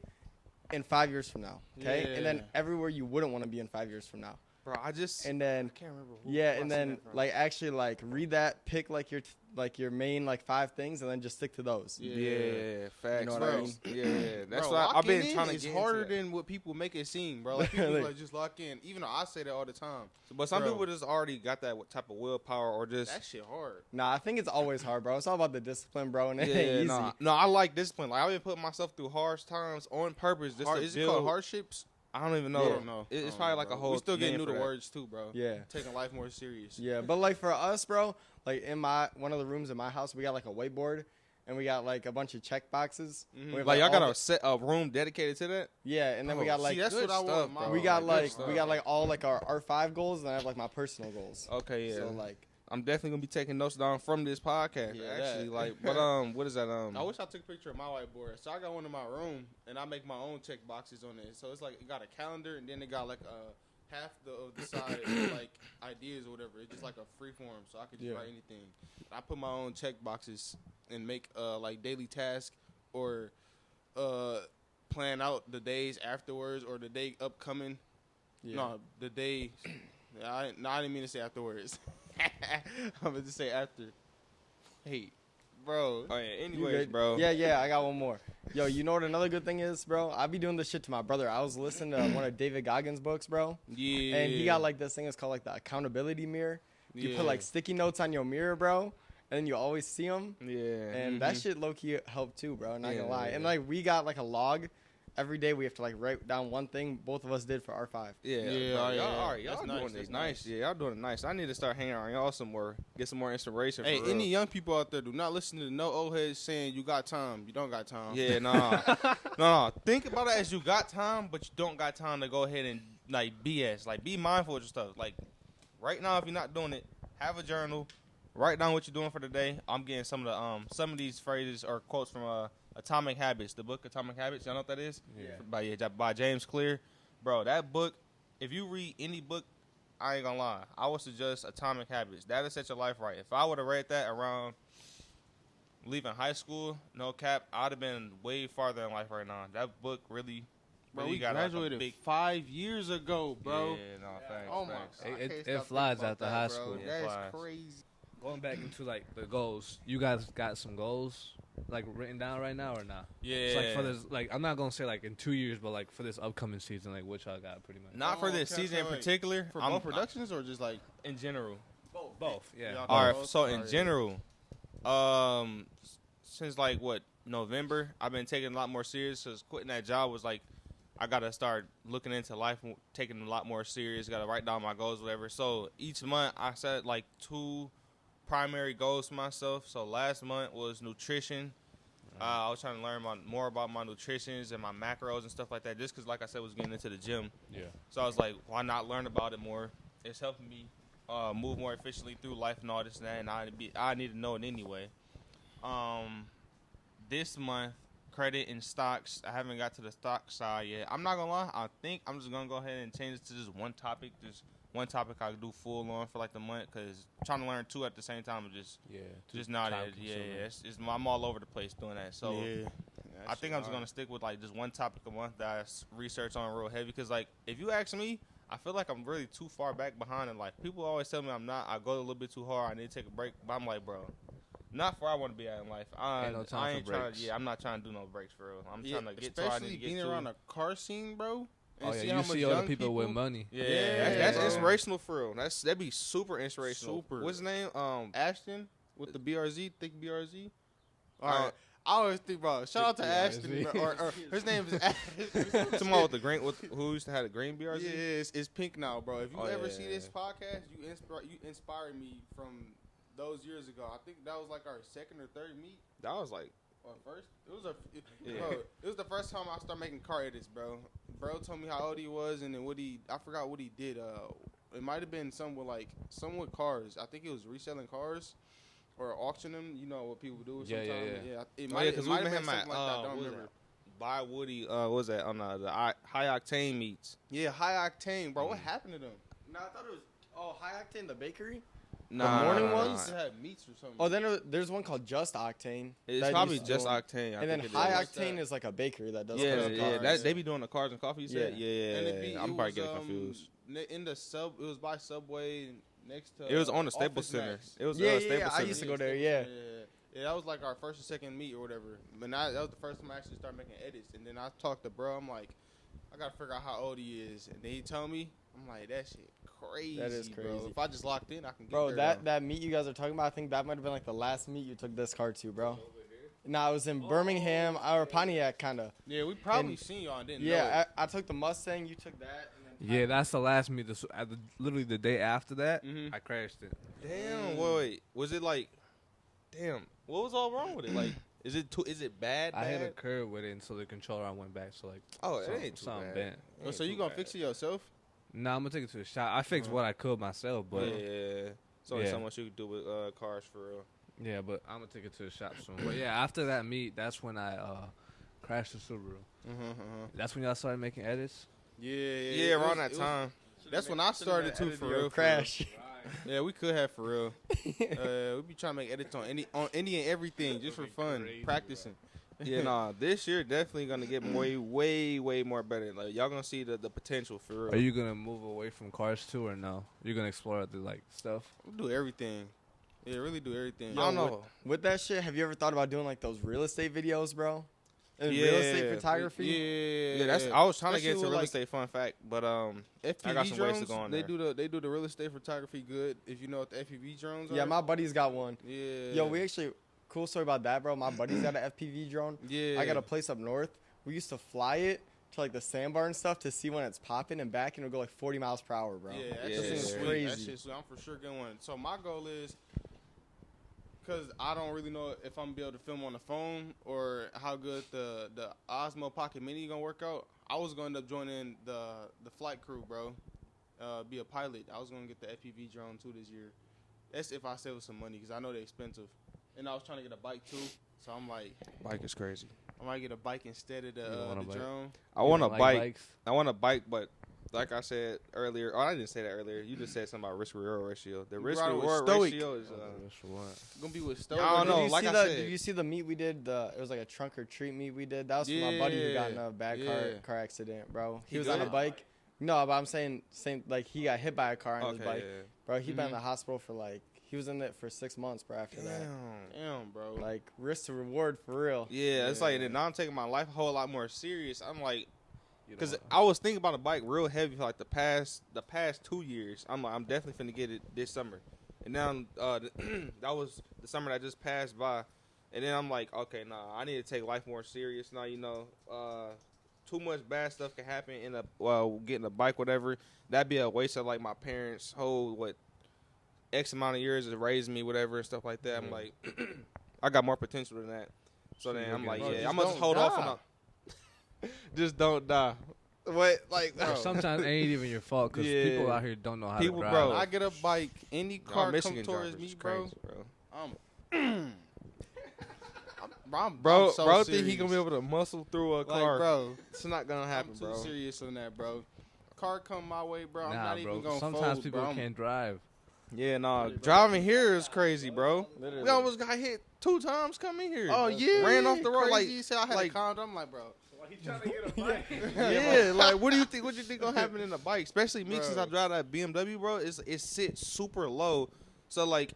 in 5 years from now. Okay, Yeah. and then everywhere you wouldn't want to be in 5 years from now. Bro, and then I can't remember. and then like actually like read that, pick like your main like 5 things, and then just stick to those. Yeah, facts. You know what bro. I mean? Yeah, that's Bro, why I've been locking trying to in get is harder into that. than what people make it seem, bro. Like people like just lock in. Even though I say that all the time, But some Bro. people just already got that type of willpower or just that shit hard. Nah, I think it's always hard, bro. It's all about the discipline, bro, and it ain't easy. No, I like discipline. Like I've been putting myself through harsh times on purpose. Just to Is it build- called hardships? I don't even know. I don't know. It's I don't probably know, like bro. a whole. We still getting name new for to that. words too, bro. Yeah. Taking life more serious. Yeah, but like for us, bro, like in one of the rooms in my house, we got like a whiteboard, and we got like a bunch of check boxes. Mhm. We have, Like y'all all got a room dedicated to that. yeah, and then we Oh, got like See, that's good what I stuff, want. bro. we got good like stuff. we got like all like our 5 goals, and I have like my personal goals. Okay, yeah. So like I'm definitely gonna be taking notes down from this podcast. Yeah, actually, that. like, but what is that? I wish I took a picture of my whiteboard. So I got one in my room, and I make my own check boxes on it. So it's like it got a calendar, and then it got like half of the side is like ideas or whatever. It's just like a free form, so I could just write anything. I put my own check boxes and make like daily tasks or plan out the days afterwards or the day upcoming. yeah. No, the day. I didn't mean to say afterwards. I'm going to say after. Hey, bro. Oh yeah. You Anyways, good? bro. Yeah, I got one more. Yo, you know what another good thing is, bro? I be doing this shit to my brother. I was listening to one of David Goggins' books, bro. Yeah. And he got like this thing. It's called like the accountability mirror. You Yeah. put like sticky notes on your mirror, bro, and then you always see them. Yeah. And that shit low key helped too, bro. Not Yeah, gonna lie. yeah. And like we got like a log. Every day we have to like write down one thing both of us did for R5. Yeah, Yeah, bro, yeah. y'all, all right, That's y'all nice, doing that's it nice. Yeah, y'all doing it nice. I need to start hanging around y'all some more, get some more inspiration. Hey, for real. any young people out there, do not listen to no old heads saying you got time. You don't got time. Yeah, no. Think about it as you got time, but you don't got time to go ahead and like BS. Like be mindful of your stuff. Like right now, if you're not doing it, have a journal. Write down what you're doing for the day. I'm getting some of these phrases or quotes from Atomic Habits, the book Atomic Habits. Y'all know what that is? Yeah. By James Clear. Bro, that book, if you read any book, I ain't gonna lie, I would suggest Atomic Habits. That'll set your life right. If I would have read that around leaving high school, no cap, I'd have been way farther in life right now. That book really, Bro, really we got graduated 5 years ago, bro. Yeah, no, thanks. Oh my thanks. God. I It- can't it stop flies thinking about after that, high bro. school. Yeah, That it is flies. crazy. Going back into like the goals, you guys got some goals like written down right now or not? Yeah. It's like for this, like I'm not gonna say like in 2 years, but like for this upcoming season, like which I got pretty much. Not for this Okay, season in wait. particular. For I'm both productions or just like in general. Both, yeah. Y'all All right. both? So in Alright. general, since like November, I've been taking a lot more serious. Cause quitting that job was like, I gotta start looking into life, taking it a lot more serious. Gotta write down my goals, whatever. So each month I set like 2 primary goals for myself. So last month was nutrition. I was trying to learn more about my nutritions and my macros and stuff like that. Just because, like I said, was getting into the gym. Yeah. So I was like, why not learn about it more? It's helping me move more efficiently through life and all this and that, and I need to know it anyway. This month, credit and stocks. I haven't got to the stock side yet. I'm not gonna lie. I think I'm just gonna go ahead and change it to just one topic. Just one topic I can do full on for like the month, because trying to learn 2 at the same time is just not it. Yeah, I'm all over the place doing that. So yeah. I think I'm just gonna stick with like just one topic a month that I research on real heavy. Because like if you ask me, I feel like I'm really too far back behind in life. People always tell me I'm not. I go a little bit too hard. I need to take a break. But I'm like, bro, not where I want to be at in life. Ain't no time I for ain't trying. breaks. Yeah, I'm not trying to do no breaks for real. I'm trying to get to where I especially need to being get around to. a car scene, bro. And Oh yeah, see you how see much all the young people with money. Yeah, Yeah, that's bro. inspirational for real. That'd be super inspirational. Super. What's his name? Ashton with the BRZ, thick BRZ. All Uh, right. I always think about shout out to BRZ. Ashton, bro, or his name is Ashton. Someone with the green, who used to have the green BRZ. Yeah, it's pink now, bro. If you Oh, ever yeah, see yeah, this podcast, you inspired me from those years ago. I think that was like our second or third meet That was like, or first. Bro, Yeah. it was the first time I started making car edits, bro. Bro told me how old he was and then I forgot what he did. It might have been some with cars. I think it was reselling cars or auctioning them. You know what people do Yeah, yeah, sometimes. yeah. It oh, might yeah, because we have met been him something at, like that. I don't what was remember. that? By Woody, what was that, on the high octane meets. Yeah, high octane, bro. What happened to them? No, I thought it was High Octane, the bakery. Nah, morning nah, nah, ones? It had meats or something. Oh, then there's one called Just Octane. It's that probably used to just do 'em. Octane. I And then think it High is. What's Octane that? is like a bakery that does. Yeah, custom yeah. cars. That they be doing the cars and coffee. You said, Yeah. yeah. And it I'm probably getting confused. In the sub, it was by Subway next to. It was on the Staples Office Center. Max. It was Yeah, Staples I Center. used to go there. Yeah. Yeah, that was like our first or second meet or whatever. But that was the first time I actually started making edits. And then I talked to bro. I'm like, I gotta figure out how old he is. And then he told me, I'm like, that shit crazy. That is bro. crazy. If I just locked in, I can get Bro, there. that meet you guys are talking about, I think that might have been like the last meet you took this car to, bro. Nah, I was in Birmingham or Pontiac, kind of. Yeah, we probably and- seen y'all and didn't know Yeah, it. I took the Mustang. You took that. And then Yeah, that's the last meet. Literally the day after that, Mhm. I crashed it. Damn. Wait. Was it like? Damn. What was all wrong with it? Like, is it bad? I hit a bad? curb with it, and so the controller I went back. So like, Oh, it something- ain't too something bad. bent. It Oh, ain't so you too gonna bad. fix it yourself? Nah, I'm gonna take it to the shop. I fixed what I could myself, but yeah. It's only Yeah. so much you can do with cars for real. yeah, but I'm gonna take it to the shop soon. But yeah, after that meet, that's when I crashed the Subaru. That's when y'all started making edits. Yeah, around that time. That's when I started too, for real. Crash. Yeah, we could have for real. We be trying to make edits on any and everything just for fun, practicing. Yeah, nah. This year definitely gonna get way more better. Like y'all gonna see the potential for real. Are you gonna move away from cars too, or no? You're gonna explore the like stuff. We do everything. Yeah, really do everything. I don't know. With that shit, have you ever thought about doing like those real estate videos, bro? And Yeah. real estate photography? Yeah, Yeah, that's. I was trying to get Especially into with, real like, estate. Fun fact, but FPV I got some ways to drones, go on they there. do the real estate photography good. If you know what the FPV drones are. Yeah, my buddy's got one. Yeah. Yo, we actually, cool story about that, bro. My buddy's got an FPV drone. Yeah. I got a place up north. We used to fly it to like the sandbar and stuff to see when it's popping and back, and it'll go like 40 miles per hour, bro. Yeah, that Yeah. shit's This is sweet. crazy. That shit's sweet. I'm for sure getting one. So my goal is, because I don't really know if I'm gonna be able to film on the phone or how good the Osmo Pocket Mini gonna work out. I was gonna end up joining the flight crew, bro. Be a pilot. I was gonna get the FPV drone too this year. That's if I save some money, because I know they're expensive. And I was trying to get a bike too. So I'm like, bike is crazy. I might get a bike instead of You don't want a the bike? drone. I want a Like bike. bikes? I want a bike, but like I said earlier, I didn't say that earlier. You just said something about risk reward ratio. The risk brought it with reward Stoic. ratio is. That's for what? Gonna be with Stoke. I don't know. Did you like see I the, said- did you see the meet we did? It was like a trunk or treat meet we did. That was for my buddy who got in a bad Yeah. car accident, bro. He He was on a good? bike. No, but I'm saying same. Like he got hit by a car on his Okay, bike, yeah. bro. He been in Mhm. the hospital for like he was in it for 6 months, bro. After that, Damn, bro. like risk to reward for real. Yeah, it's Yeah. like now I'm taking my life a whole lot more serious. I'm like, You because don't I was thinking about a bike real heavy for like the past 2 years. I'm like, I'm definitely finna get it this summer. And now that was the summer that just passed by. And then I'm like, okay, nah, I need to take life more serious now. You know, too much bad stuff can happen in getting a bike, whatever. That'd be a waste of like my parents' whole X amount of years of raising me, whatever, and stuff like that. I'm like, I got more potential than that. So then I'm like, Bro, yeah, just I'm gonna just don't hold off die. on just don't die. What, like, Or sometimes it ain't even your fault because Yeah. people out here don't know how People, to drive. bro. When I get a bike, any car Michigan come towards drivers me, is bro. crazy, bro. I'm Bro, so bro, think serious. he gonna be able to muscle through a Like, car? bro, It's not gonna happen, I'm too bro. serious on that, bro. Car come my way, bro. I'm Nah, not bro. even gonna Sometimes fold, people bro. can't drive. Yeah, nah. Driving here is crazy, bro. Literally. We almost got hit 2 times coming here. Oh yeah, ran off the road crazy. like He said I had like- a condom. I'm like, bro. yeah. Like, what do you think? What you think gonna happen in the bike? Especially me, since I Bro. drive that BMW, bro. It sits super low. So like,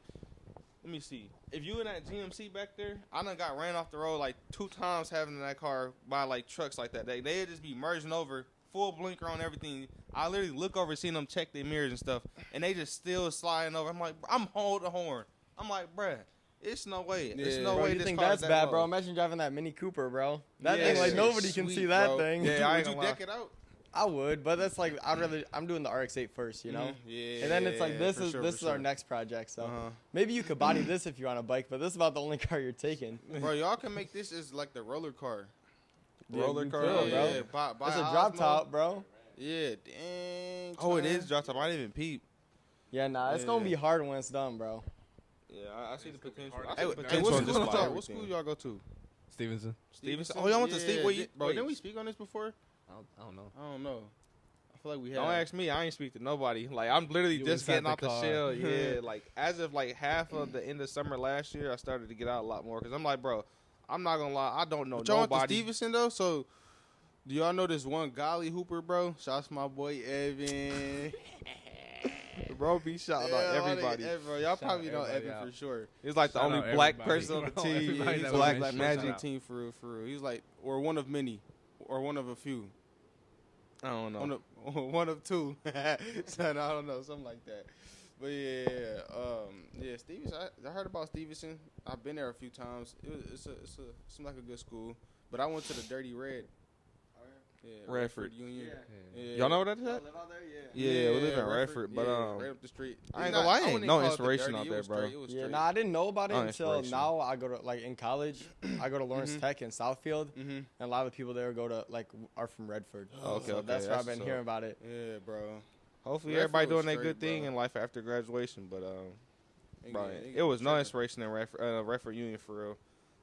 let me see. If you in that GMC back there, I done got ran off the road like 2 times having that car by like trucks like that. They'd just be merging over, full blinker on everything. I literally look over, seeing them check their mirrors and stuff, and they just still sliding over. I'm like, I'm holding the horn. I'm like, bruh, it's no way. It's Yeah. no Bro, way you this think car that's is that bad, low. bro? Imagine driving that Mini Cooper, bro. That Yeah, thing, like shit, nobody can sweet, see that bro. thing. Yeah, I ain't Would you gonna lie. deck it out? I would, but that's like I'm doing the RX-8 first, you know. Mhm. Yeah. And then it's like this for is sure, this for is our sure. next project, so Uh-huh. maybe you could body this if you're on a bike, but this is about the only car you're taking. Bro, y'all can make this as like the roller car. Roller you car, could, yeah. bro. Buy It's a drop Osmo. top, bro. Yeah, dang. Oh, it son. is drop top. I didn't even peep. Yeah, nah, it's gonna be hard when it's done, bro. Yeah, I see the potential. hard. I Hey, see the hey, potential what in this school, spot. what school y'all go to? Stevenson. Stevenson? Oh, y'all went to Steve? Where you? Bro, wait. didn't we speak on this before? I don't know. I don't know. I feel like we have. Don't ask me. I ain't speak to nobody. Like, I'm literally You just inside getting out the the car. shell. Yeah, like, as of, like, half of the end of summer last year, I started to get out a lot more. Because I'm like, bro, I'm not going to lie. I don't know But y'all went to nobody. Stevenson, though? So, do y'all know this one Golly Hooper, bro? Shouts to my boy, Evan. Bro, be shouting out everybody. Bro, y'all probably know everybody Evan out. for sure. He's like the Shout only out black everybody. person on the Bro, team. everybody He's that black was like mentioned. Magic team for real. He's like, or one of many, or one of a few. I don't know. One of two. Son, I don't know, something like that. But yeah, Stevenson. I heard about Stevenson. I've been there a few times. It seemed like a good school. But I went to the Dirty Red. Yeah, Redford. Union. Yeah. Y'all know what that is? Live out there, Yeah, we live in Redford, but right up the street. I ain't gonna lie, ain't wouldn't no even call it the inspiration Dirty, out it there, was bro. straight, it was Yeah, straight. nah, I didn't know about it No until inspiration. now. I go to, like, in college, I go to Lawrence Tech in Southfield, Mhm. and a lot of the people there go to, like, are from Redford. Okay, So okay, that's where I've that's been what's hearing up. about it. Yeah, bro. Hopefully Redford everybody was doing their straight, good thing bro. in life after graduation, but They bro, get- they it get was no tripping. inspiration in Redford Union for real.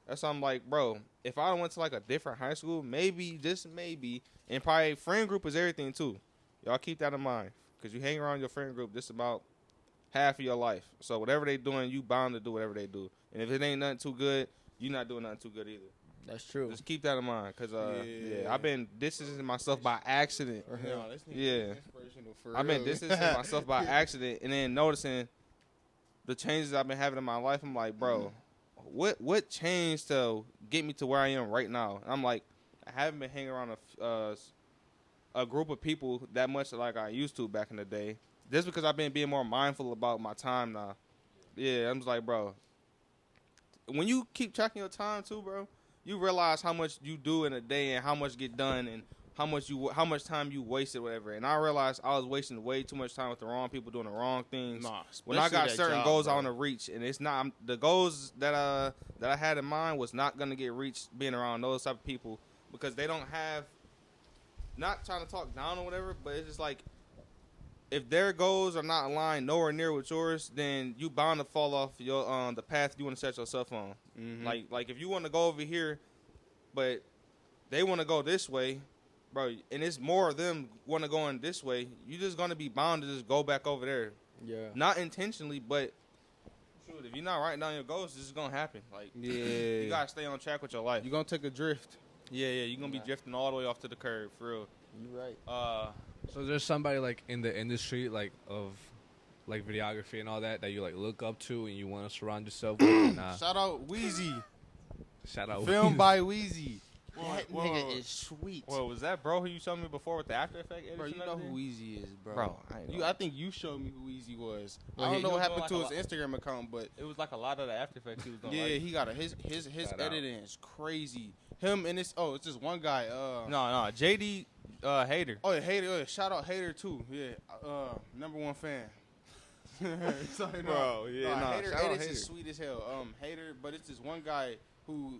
That's why I'm like, bro, if I went to like a different high school, maybe, just maybe, and probably friend group is everything too. Y'all keep that in mind, because you hang around your friend group just about half of your life. So whatever they doing, you bound to do whatever they do. And if it ain't nothing too good, you not doing nothing too good either. That's true. Just keep that in mind, because Yeah. I've been distancing myself by accident. No, this nigga Yeah. is inspirational for I've been real. distancing myself by accident, and then noticing the changes I've been having in my life. I'm like, bro, what changed to get me to where I am right now? And I'm like, I haven't been hanging around a group of people that much like I used to back in the day. Just because I've been being more mindful about my time now. Yeah, I'm just like, bro, when you keep tracking your time too, bro, you realize how much you do in a day and how much get done and how much time you wasted, whatever. And I realized I was wasting way too much time with the wrong people doing the wrong things. Nah, When I got especially that certain job, goals I bro. want to reach, and it's not the goals that I had in mind was not gonna get reached being around those type of people, because they don't have. Not trying to talk down or whatever, but it's just like, if their goals are not aligned nowhere near with yours, then you bound to fall off your the path you want to set yourself on. Mhm. Like if you want to go over here, but they want to go this way, bro, and it's more of them want to go in this way, you just gonna be bound to just go back over there. Yeah. Not intentionally, but shoot, if you're not writing down your goals, this is gonna happen. Like, Yeah. you gotta stay on track with your life. You gonna take a drift. Yeah, you're gonna be drifting all the way off to the curb, for real. You're right. So there's somebody like in the industry like of like videography and all that that you like look up to and you want to surround yourself with. Nah, Shout out Wheezy. shout out. Filmed by Wheezy. That Whoa. nigga is sweet. Well, was that bro who you showed me before with the After Effects edition? Bro, you and know who everything? Wheezy is, bro. Bro, I ain't I know. think you showed me who Wheezy was. Well, I don't he know what was happened doing to like his Instagram account, but It was like a lot of the After Effects he was doing. yeah, like, he got his Shout out. editing is crazy. Him and it's just one guy. no, JD Hater. Oh, yeah, Hater. Oh, yeah, shout out Hater too. Yeah, number one fan. Sorry, no. Bro, yeah, nah, Hater shout out edits Hater. is sweet as hell. Hater, but it's this one guy who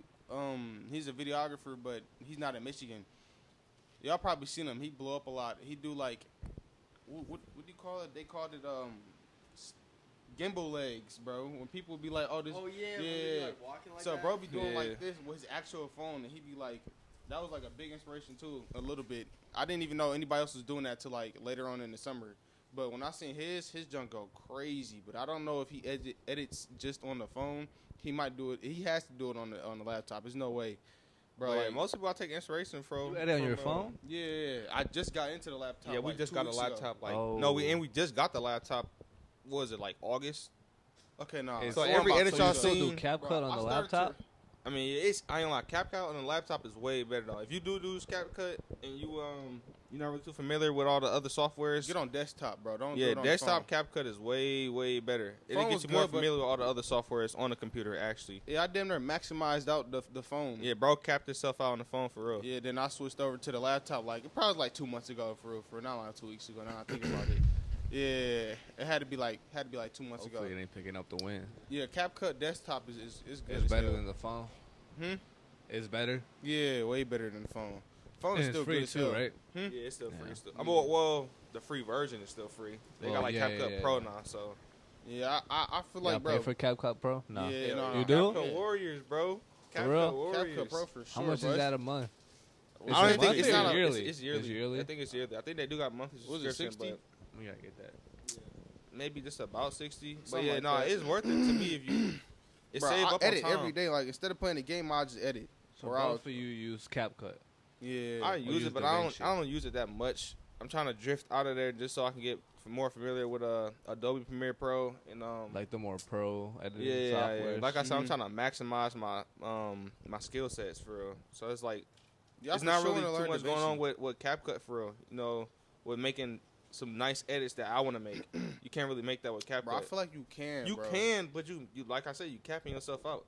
he's a videographer, but he's not in Michigan. Y'all probably seen him. He blow up a lot. He do like what do you call it? They called it gimbal legs, bro. When people be like, oh, this. Oh yeah. yeah. When you be, like, walking like So that? bro be doing Yeah. like this with his actual phone, and he be like, that was like a big inspiration too, a little bit. I didn't even know anybody else was doing that till like later on in the summer. But when I seen his junk go crazy. But I don't know if he edits just on the phone. He might do it. He has to do it on the laptop. There's no way, bro. Bro, Like, most people I take inspiration from. You edit on your from, phone? yeah, I just got into the laptop. Yeah, we like, just 2 got a weeks ago. laptop. Like, Oh. no, we just got the laptop. What was it, like August? Okay, no. Is- So So every about- edit so you y'all still do seen, CapCut Bro, on I the started laptop? I mean, I ain't like CapCut on the laptop is way better though. If you do CapCut and you're not really too familiar with all the other softwares, Get on desktop, bro. Don't do yeah, it on desktop the phone. CapCut is way better. It'll Phone get was you more good, but- familiar with all the other softwares on the computer actually. Yeah, I damn near maximized out the phone. Yeah, bro, capped himself out on the phone for real. Yeah, then I switched over to the laptop. Like it probably was like 2 months ago, for real. For not like 2 weeks ago. Now I think about it. Yeah, it had to be like 2 months Hopefully it ago. ain't picking up the win. Yeah, CapCut desktop is good. It's as better hell. than the phone. Hmm? It's better. Yeah, way better than the phone. Phone And is it's still free good as too, hell. right? Yeah, it's still free. Yeah. Still. I mean, well, the free version is still free. They Well, got like yeah, CapCut yeah, Pro yeah. now, so. Yeah, I feel Y'all like, pay bro. for CapCut Pro? No. Yeah, no, You no, do? CapCut Warriors, bro. For real? CapCut Warriors. CapCut Pro for sure. How much bro. is that a month? I don't think it's monthly or not yearly? It's yearly. It's yearly? I think it's yearly. I think they do got monthly Was it subscription, 60? but We gotta get that. maybe just about 60. But Something yeah, like no, that. it's worth it to me if you. It Bro, save I up edit on time. every day. Like instead of playing the game, I just edit. So Or I'll- both of you use CapCut. Yeah. I Or use use it, but DaVinci. I don't use it that much. I'm trying to drift out of there just so I can get more familiar with Adobe Premiere Pro and Like the more pro editing yeah, software. like I said, I'm trying to maximize my my skill sets for real. So it's like Yeah, it's for not sure really wanna learn too much going DaVinci. on with CapCut for real. You know, with making some nice edits that I want to make. You can't really make that with CapCut. Bro, I feel like you can. you bro. can, but you like I said, you capping yourself out.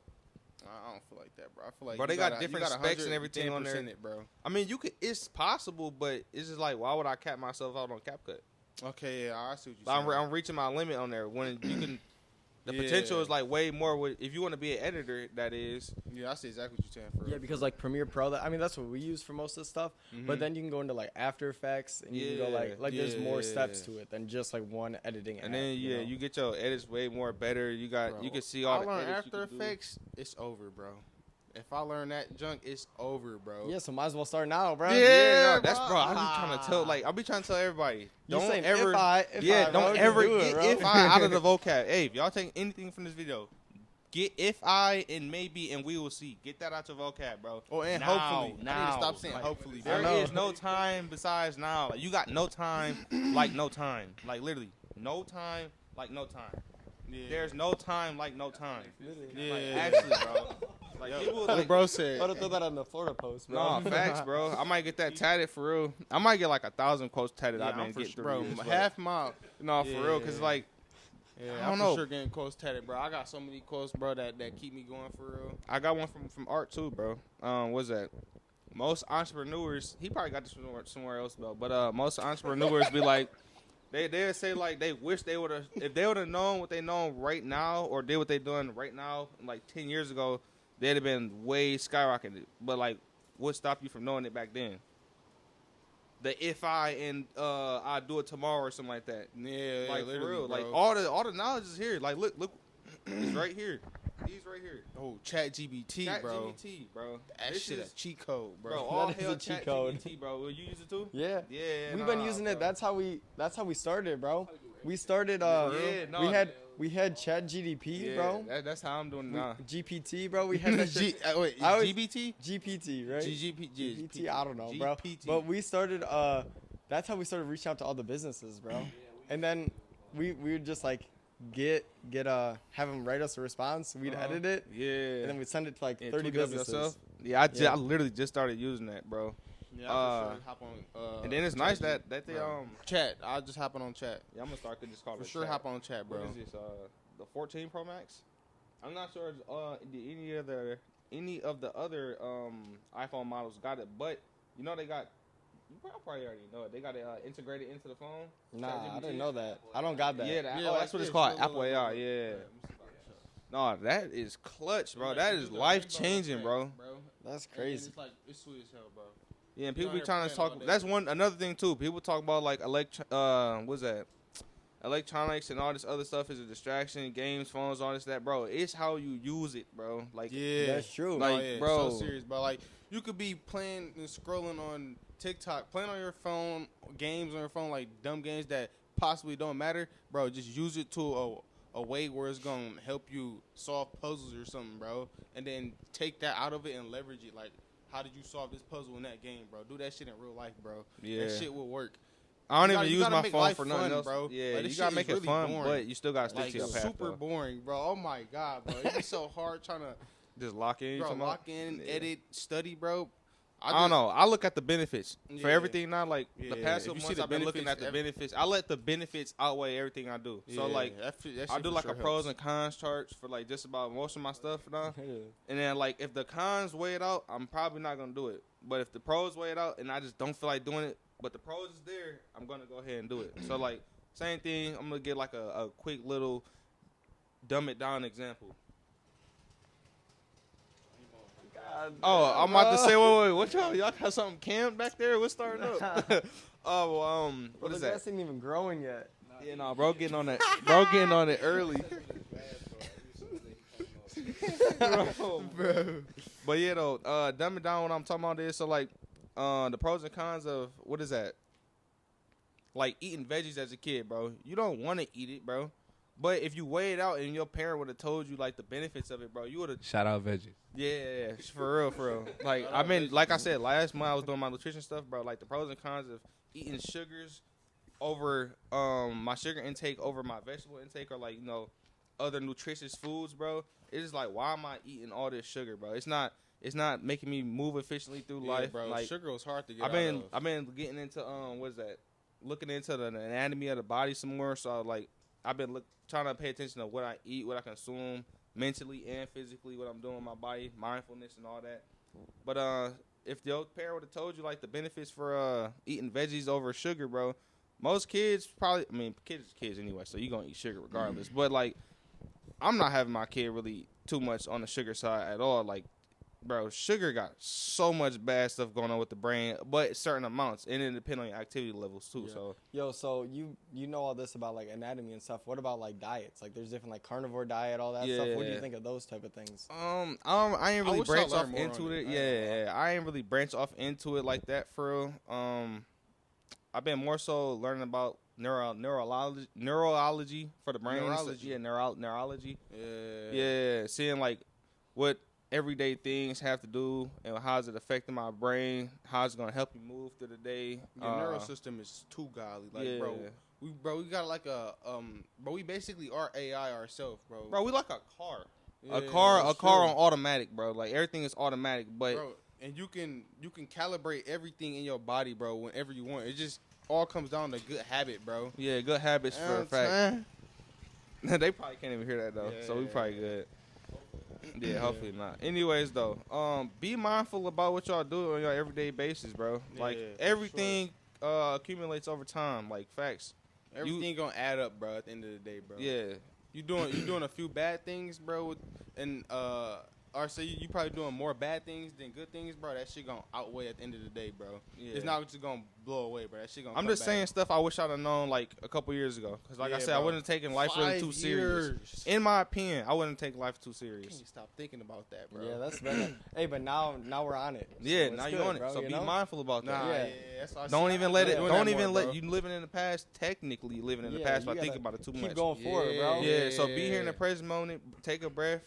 I don't feel like that, bro. I feel like Bro, you they got gotta- different you gotta specs and everything on there. 110% It, bro. I mean, you could. It's possible, but it's just like, why would I cap myself out on CapCut? Okay, yeah, I see what you're I'm, saying. I'm reaching my limit on there. When you can, the Yeah. potential is like way more. If you want to be an editor, that is. Yeah, I see exactly what you're saying. For Yeah, real. because like Premiere Pro, I mean that's what we use for most of the stuff. But then you can go into like After Effects, and you can go like there's more steps to it than just like one editing. And app, then you know? you get your edits way more better. You got Bro, you can see all I the learned edits After you can do. Effects, it's over, bro. If I learn that junk, it's over, bro. Yeah, so might as well start now, bro. Yeah, no, that's bro. I be trying to tell I be trying to tell everybody. You Don't saying ever if I, don't bro, ever do it, get bro. if I out of the vocab. Hey, if y'all take anything from this video, get if I and maybe and we will see. Get that out your vocab, bro. Oh, and Now, hopefully. I now. need to stop saying Like, hopefully. There bro. is no time besides now. Like, you got no time like no time. Like literally, no time like no time. Yeah. There's no time like no time. Yeah. Like actually, bro. Like people What like bro said. I'll throw that on the Florida post, bro. no facts, bro. I might get that tatted for real. I might get like 1,000 quotes tatted. Yeah, I've been I'm for getting sure, through. bro. But- Half mile. no, for real, cause Yeah. like Yeah, I don't I'm know. for sure getting quotes tatted, bro. I got so many quotes, bro, that keep me going for real. I got one from Art too, bro. What's that? Most entrepreneurs, he probably got this from somewhere else though. But most entrepreneurs be like, they say like they wish they would have, if they would have known what they know right now or did what they doing right now, like 10 years ago, they'd have been way skyrocketed. But like, what stopped you from knowing it back then? The if I and I do it tomorrow or something like that. Yeah, Like for literally, real, bro. like all the knowledge is here. Like look, it's right here. He's right here. Oh, Chat GBT, bro. ChatGPT, bro. That This shit is a cheat code, bro. bro. All That is hell a cheat code. ChatGPT, bro. Will you use it too? Yeah. Yeah, We've been using it. bro. That's how we started, bro. We started Yeah, no, we had Chat GDP, yeah, bro. that's how I'm doing it now. GPT, bro. We had that shit. Wait, I was- GBT? GPT, right? GPT, I don't know, bro. GPT. But we started that's how we started reaching out to all the businesses, bro. And then we would just like get have them write us a response. We'd edit it, Yeah. and then we'd send it to like And 30 tweak it up businesses. yourself. Yeah, Yeah. I literally just started using that, bro. Yeah, I for sure hop on. And then it's nice that they bro. Chat. I'll just hop on chat. Yeah, I'm gonna start to just call For it sure, chat. hop on chat, bro. What is this? The 14 Pro Max. I'm not sure any of the other iPhone models got it, but you know they got. You probably already know it. They got it integrated into the phone. Nah, I ChatGPT. didn't know that. I don't got that. Yeah, Yeah, oh, like that's what it's this. called. Look, Apple look, AR. look. Yeah. No, that is clutch, bro. That is life changing, bro. That's And crazy. it's like it's sweet as hell, bro. Yeah, and people You're be trying to playing talk. all day. That's another thing too. People talk about like what's that? Electronics and all this other stuff is a distraction. Games, phones, all this that, bro. It's how you use it, bro. Like Yeah, That's true. Like, No, yeah, bro. so serious, bro. Like you could be playing and scrolling on TikTok, playing on your phone, games on your phone, like dumb games that possibly don't matter, bro. Just use it to a way where it's gonna help you solve puzzles or something, bro. And then take that out of it and leverage it. Like, how did you solve this puzzle in that game, bro? Do that shit in real life, bro. Yeah. That shit will work. I don't You even gotta- you use gotta my make phone life for nothing fun, else, bro. Yeah, Like, you this gotta shit make is it really fun, boring. but you still gotta stick Like to your path. super though. boring, bro. Oh my god, bro. It'd be so hard trying to Just lock in. you bro, talking about? lock in, Yeah. edit, study, bro. I don't know. I look at the benefits for Yeah. everything now. Like the Yeah. past If couple you see months, the I've been looking at benefits, the benefits. I let the benefits outweigh everything I do. So like, that shit I do for like sure a pros helps. and cons chart for like just about most of my stuff now. And then like if the cons weigh it out, I'm probably not gonna do it. But if the pros weigh it out and I just don't feel like doing it, but the pros is there, I'm gonna go ahead and do it. So like same thing. I'm gonna get like a quick little dumb it down example. Oh, I'm about to say, wait, what y'all got something canned back there? What's starting up? Oh, well, what the is that? grass ain't even growing yet. Yeah, no, bro, getting on that. Bro, getting on it early. Bro. But yeah, though, dumb it down. What I'm talking about is so like, the pros and cons of what is that? Like eating veggies as a kid, bro. You don't want to eat it, bro. But if you weigh it out and your parent would have told you like the benefits of it, bro, you would have. Shout out veggies. Yeah, for real. Like I've been, like I said, last month I was doing my nutrition stuff, bro. Like the pros and cons of eating sugars over my sugar intake over my vegetable intake, or like other nutritious foods, bro. It's just like, why am I eating all this sugar, bro? It's not making me move efficiently through life, bro. Like sugar was hard to get. I've been getting into what is that? Looking into the anatomy of the body some more. So like I've been trying to pay attention to what I eat, what I consume, mentally and physically, what I'm doing with my body, mindfulness and all that. But if your parent would have told you like the benefits for eating veggies over sugar, bro, most kids probably, I mean, kids are kids anyway, so you're gonna eat sugar regardless. But like, I'm not having my kid really too much on the sugar side at all. Like, bro, sugar got so much bad stuff going on with the brain, but certain amounts, and it depends on your activity levels too. Yeah. So you know all this about like anatomy and stuff. What about like diets? Like there's different like carnivore diet, all that stuff. What do you think of those type of things? I ain't really branch off into it. Yeah, I ain't really branch off into it like that for real. I've been more so learning about neurology for the brain. Neurology. Yeah, seeing like what everyday things have to do and how is it affecting my brain, how it's gonna help you move through the day. Your neural system is too godly, like we got like bro, we basically are AI ourselves, bro. Bro, we like a car. A car on automatic, bro. Like everything is automatic, but bro, and you can calibrate everything in your body, bro, whenever you want. It just all comes down to good habit, bro. Yeah, good habits for a fact. They probably can't even hear that though, so we probably good. Yeah, hopefully not. Anyways, though, be mindful about what y'all do on your everyday basis, bro. Like everything accumulates over time. Like facts. Everything gonna add up, bro. At the end of the day, bro. Yeah. You doing a few bad things, bro, and or say you probably doing more bad things than good things, bro. That shit gonna outweigh at the end of the day, bro. Yeah. It's not just gonna blow away, bro. That shit gonna. I'm just saying stuff I wish I'd have known like a couple years ago, because like I said, bro, I wouldn't have taken life really too serious. In my opinion, I wouldn't take life too serious. Can't stop thinking about that, bro. Yeah, that's better. Hey, but now we're on it. So yeah, now you're on it. Bro, so be mindful about that. Yeah. Don't even let it. Don't even let you living in the past. Technically living in the past, by thinking about it too much. Keep going forward, bro. Yeah. So be here in the present moment. Take a breath.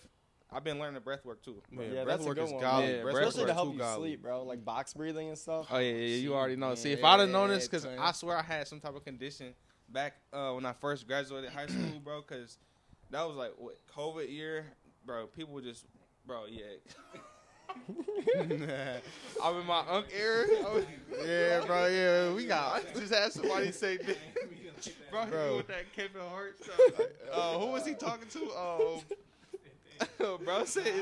I've been learning breath work too. Yeah, that's a good one. Yeah, especially to help you sleep, bro. Like box breathing and stuff. Oh yeah, you already know. See, if I'd have known this, because I swear I had some type of condition back when I first graduated high school, bro. Because that was like what COVID year, bro. People were just, bro, I'm in my unk era. Yeah, bro. Yeah, we got. I just had somebody say, bro, with that Kevin Hart stuff. Who was he talking to? Bro, say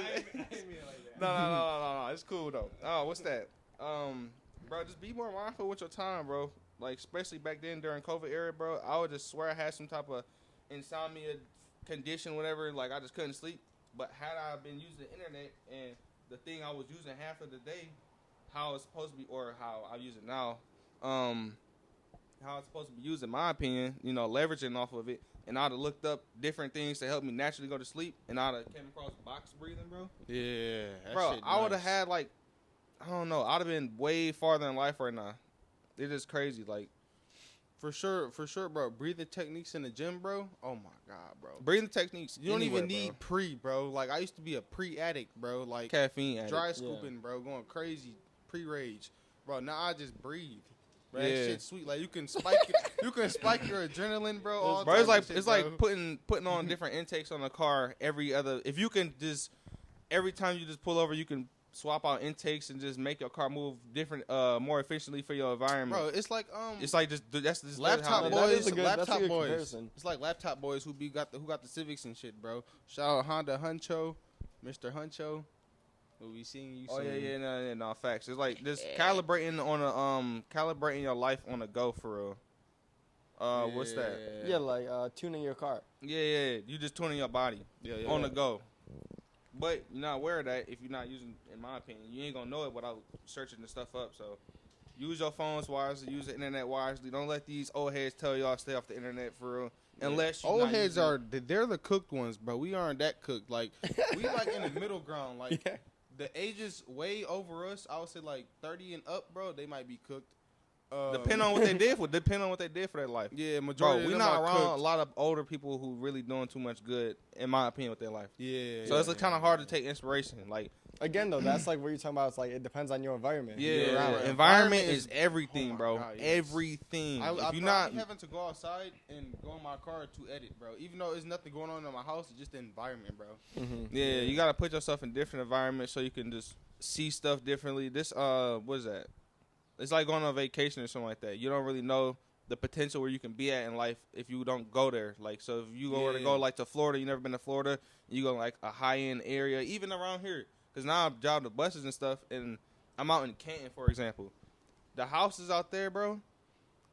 no. It's cool though. Oh, what's that? Bro, just be more mindful with your time, bro. Like especially back then during COVID era, bro. I would just swear I had some type of insomnia condition, whatever. Like I just couldn't sleep. But had I been using the internet and the thing I was using half of the day, how it's supposed to be, or how I use it now, how it's supposed to be used, in my opinion, leveraging off of it. And I'd have looked up different things to help me naturally go to sleep. And I'd have came across box breathing, bro. Yeah. Bro, I would have had, like, I don't know. I'd have been way farther in life right now. It's just crazy. Like, for sure, bro. Breathing techniques in the gym, bro. Oh, my God, bro. Breathing techniques. You don't even need pre, bro. Like, I used to be a pre-addict, bro. Like, caffeine addict. Dry scooping, bro. Going crazy. Pre-rage. Bro, now I just breathe. Bro, that shit's sweet. Like you can spike your adrenaline, bro. It's like putting on different intakes on a car if you can just every time you just pull over, you can swap out intakes and just make your car move different, more efficiently for your environment. Bro, it's like that's just laptop boys. Laptop boys. It's like laptop boys who got the Civics and shit, bro. Shout out Honda Huncho, Mr. Huncho. We'll be seeing you soon. No, facts. It's like just calibrating your life on the go for real. What's that? Yeah, like tuning your car. Yeah. You just tuning your body on the go. But you're not aware of that if you're not using, in my opinion. You ain't gonna know it without searching the stuff up. So use your phones wisely, use the internet wisely. Don't let these old heads tell y'all stay off the internet for real. Unless old heads they're the cooked ones, bro. We aren't that cooked. Like we like in the middle ground. Like the ages way over us, I would say like 30 and up, bro. They might be cooked. Depending on what they did for their life. Yeah, majority. Bro, we not around a lot of older people who really doing too much good, in my opinion, with their life. Yeah. So it's kind of hard to take inspiration. Like again, though, that's like what you're talking about. It's like it depends on your environment. Yeah, environment is everything, bro. God, yes. Everything. If you're not having to go outside and go in my car to edit, bro. Even though there's nothing going on in my house, it's just the environment, bro. Mm-hmm. Yeah, you gotta put yourself in different environments so you can just see stuff differently. This what is that? It's like going on a vacation or something like that. You don't really know the potential where you can be at in life if you don't go there. Like, so if you were to go like to Florida, you never been to Florida, you go like a high end area, even around here. Because now I'm driving the buses and stuff, and I'm out in Canton, for example. The houses out there, bro,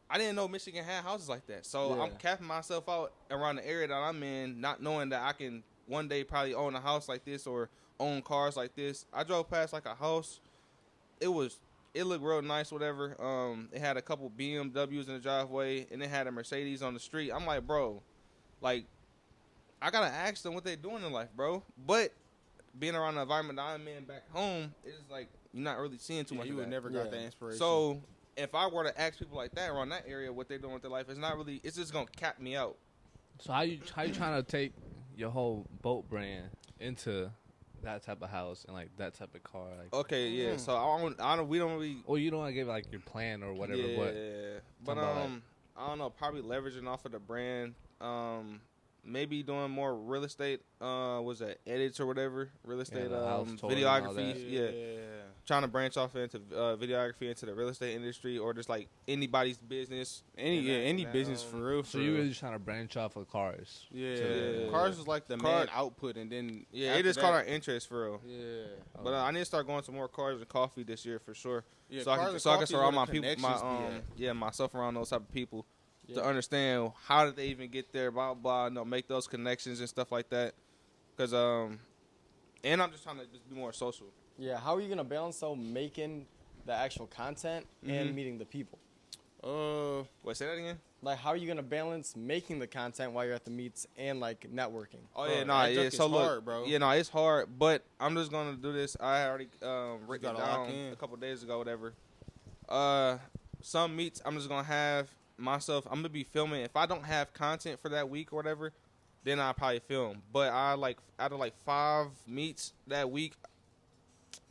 I didn't know Michigan had houses like that. So I'm capping myself out around the area that I'm in, not knowing that I can one day probably own a house like this or own cars like this. I drove past like a house. It looked real nice, whatever. It had a couple BMWs in the driveway, and it had a Mercedes on the street. I'm like, bro, like, I got to ask them what they're doing in life, bro. But being around the environment that I'm in back home, it's like you're not really seeing too much of that. You would never got that inspiration. So if I were to ask people like that around that area what they're doing with their life, it's just going to cap me out. So how you trying to take your whole boat brand into that type of house and like that type of car? Like, okay, yeah. So we don't really. Or you don't want to give like your plan or whatever. But I don't know. Probably leveraging off of the brand. Maybe doing more real estate. Was that edits or whatever? Real estate, videography. Yeah. Trying to branch off into videography into the real estate industry, or just like anybody's business. Any business for real. So you really trying to branch off of cars? Yeah. Cars is like the main output, and then it just caught our interest for real. Yeah. But I need to start going to more cars and coffee this year for sure. Yeah, so I can start all my people, myself around those type of people. To understand how did they even get there, blah blah, make those connections and stuff like that. Cause and I'm just trying to just be more social. Yeah, how are you gonna balance making the actual content and meeting the people? Wait, say that again. Like, how are you gonna balance making the content while you're at the meets and like networking? Oh yeah, So look, hard, bro. Yeah, it's hard, but I'm just gonna do this. I already written it down a couple days ago, whatever. Some meets I'm just gonna have myself. I'm gonna be filming. If I don't have content for that week or whatever, then I'll probably film. But out of 5 meets that week,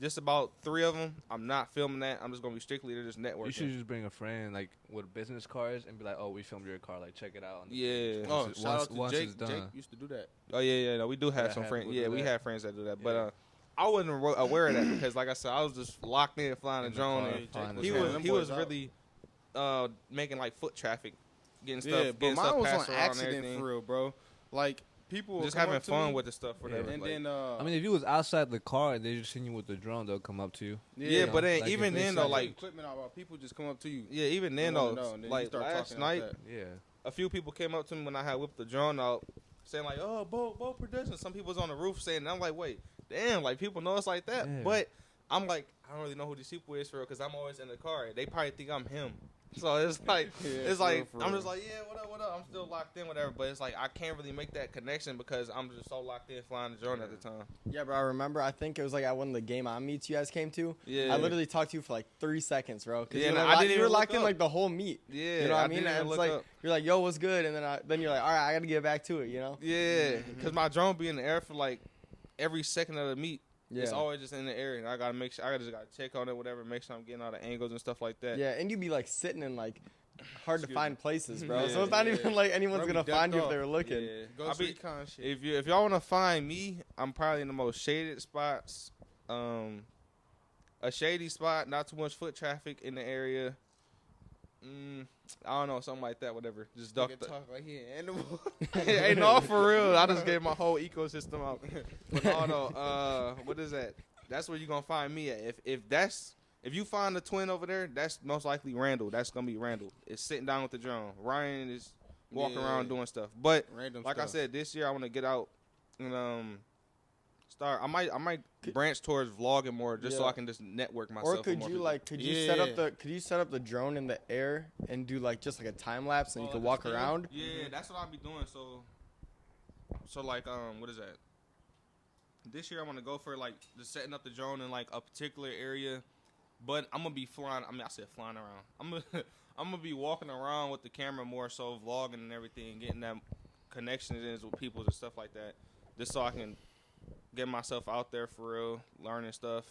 just about 3 of them, I'm not filming that. I'm just gonna be strictly to just networking. You should just bring a friend like with business cards and be like, "Oh, we filmed your car. Like, check it out." Yeah. Shout out to Jake. Jake used to do that. Oh yeah. No, we do have some friends. Yeah, we have friends that do that. Yeah. But I wasn't aware of that because, like I said, I was just locked in flying a drone. And he was really making like foot traffic, getting stuff. Yeah, but mine was on accident for real, bro. Like, people just having fun with the stuff, whatever. And then, I mean, if you was outside the car and they just seen you with the drone, they'll come up to you. Yeah, but then like even then though, like equipment, people just come up to you. Yeah, even then though, like last night, a few people came up to me when I had whipped the drone out, saying like, "Oh, boat production." Some people was on the roof saying, and I'm like, "Wait, damn!" Like people know it's like that, but I'm like, I don't really know who these people is for because I'm always in the car. They probably think I'm him. So it's like, I'm just like, yeah, what up? I'm still locked in, whatever. But it's like, I can't really make that connection because I'm just so locked in flying the drone at the time. Yeah, bro, I remember, I think it was like at one of the Game On meets you guys came to. Yeah. I literally talked to you for like 3 seconds, bro. Yeah, you were locked in like the whole meet. Yeah. You know what I mean? And it's like, you're like, yo, what's good? And then you're like, all right, I got to get back to it, you know? Yeah, because my drone be in the air for like every second of the meet. Yeah. It's always just in the air, and I gotta make sure I just gotta check on it, whatever, make sure I'm getting all the angles and stuff like that. Yeah, and you be like sitting in like hard to find places, bro. So it's not even like anyone's gonna find you if they were looking. Yeah. Go recon shit. If y'all wanna find me, I'm probably in the most shaded spots. A shady spot, not too much foot traffic in the area. I don't know, something like that, whatever. Just duck the talk like he an animal. Hey, no, for real. I just gave my whole ecosystem out. But no, what is that? That's where you're gonna find me at. If you find the twin over there, that's most likely Randall. That's gonna be Randall. It's sitting down with the drone. Ryan is walking around doing stuff. But I said, this year I want to get out and start. I might branch towards vlogging more, just so I can just network myself. Or could you set up the drone in the air and do like just like a time lapse and you could walk around? Yeah, that's what I'll be doing. So like what is that? this year I want to go for like just setting up the drone in like a particular area, but I'm gonna be flying. I mean, I said flying around. I'm gonna be walking around with the camera more so, vlogging and everything, getting that connections with people and stuff like that, just so I can get myself out there for real, learning stuff,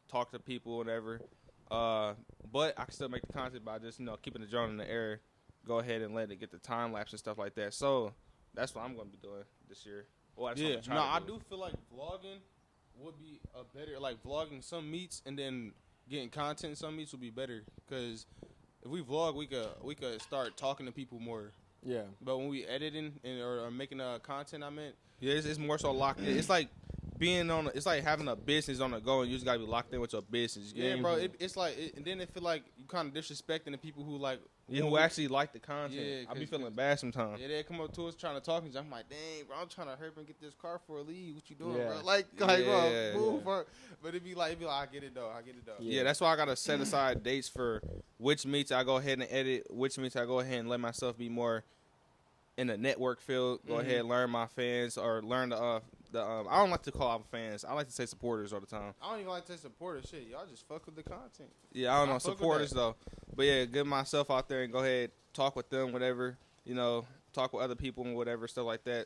talk to people, whatever. But I can still make the content by just keeping the drone in the air. Go ahead and let it get the time lapse and stuff like that. So that's what I'm gonna be doing this year. Well, I do feel like vlogging would be a better, like vlogging some meets and then getting content in some meets would be better, because if we vlog, we could start talking to people more. Yeah. But when we editing or making content, it's more so locked in. It's like it's like having a business on the go, and you just gotta be locked in with your business. Yeah, bro. It's like, and then it feel like you kind of disrespecting the people who like, who actually like the content. Yeah, I be feeling bad sometimes. Yeah, they come up to us trying to talk, and I'm like, dang, bro, I'm trying to hurry and get this car for a lead. What you doing, bro? Like, bro, move. Bro. But it'd be like, I get it though. Yeah, that's why I gotta set aside dates for which meets I go ahead and edit, which meets I go ahead and let myself be more in the network field. Go ahead and learn my fans, or learn the I don't like to call them fans. I like to say supporters all the time. I don't even like to say supporters. Shit, y'all just fuck with the content. Yeah, I don't know, supporters though. But yeah, get myself out there and go ahead, talk with them, whatever. Talk with other people and whatever, stuff like that.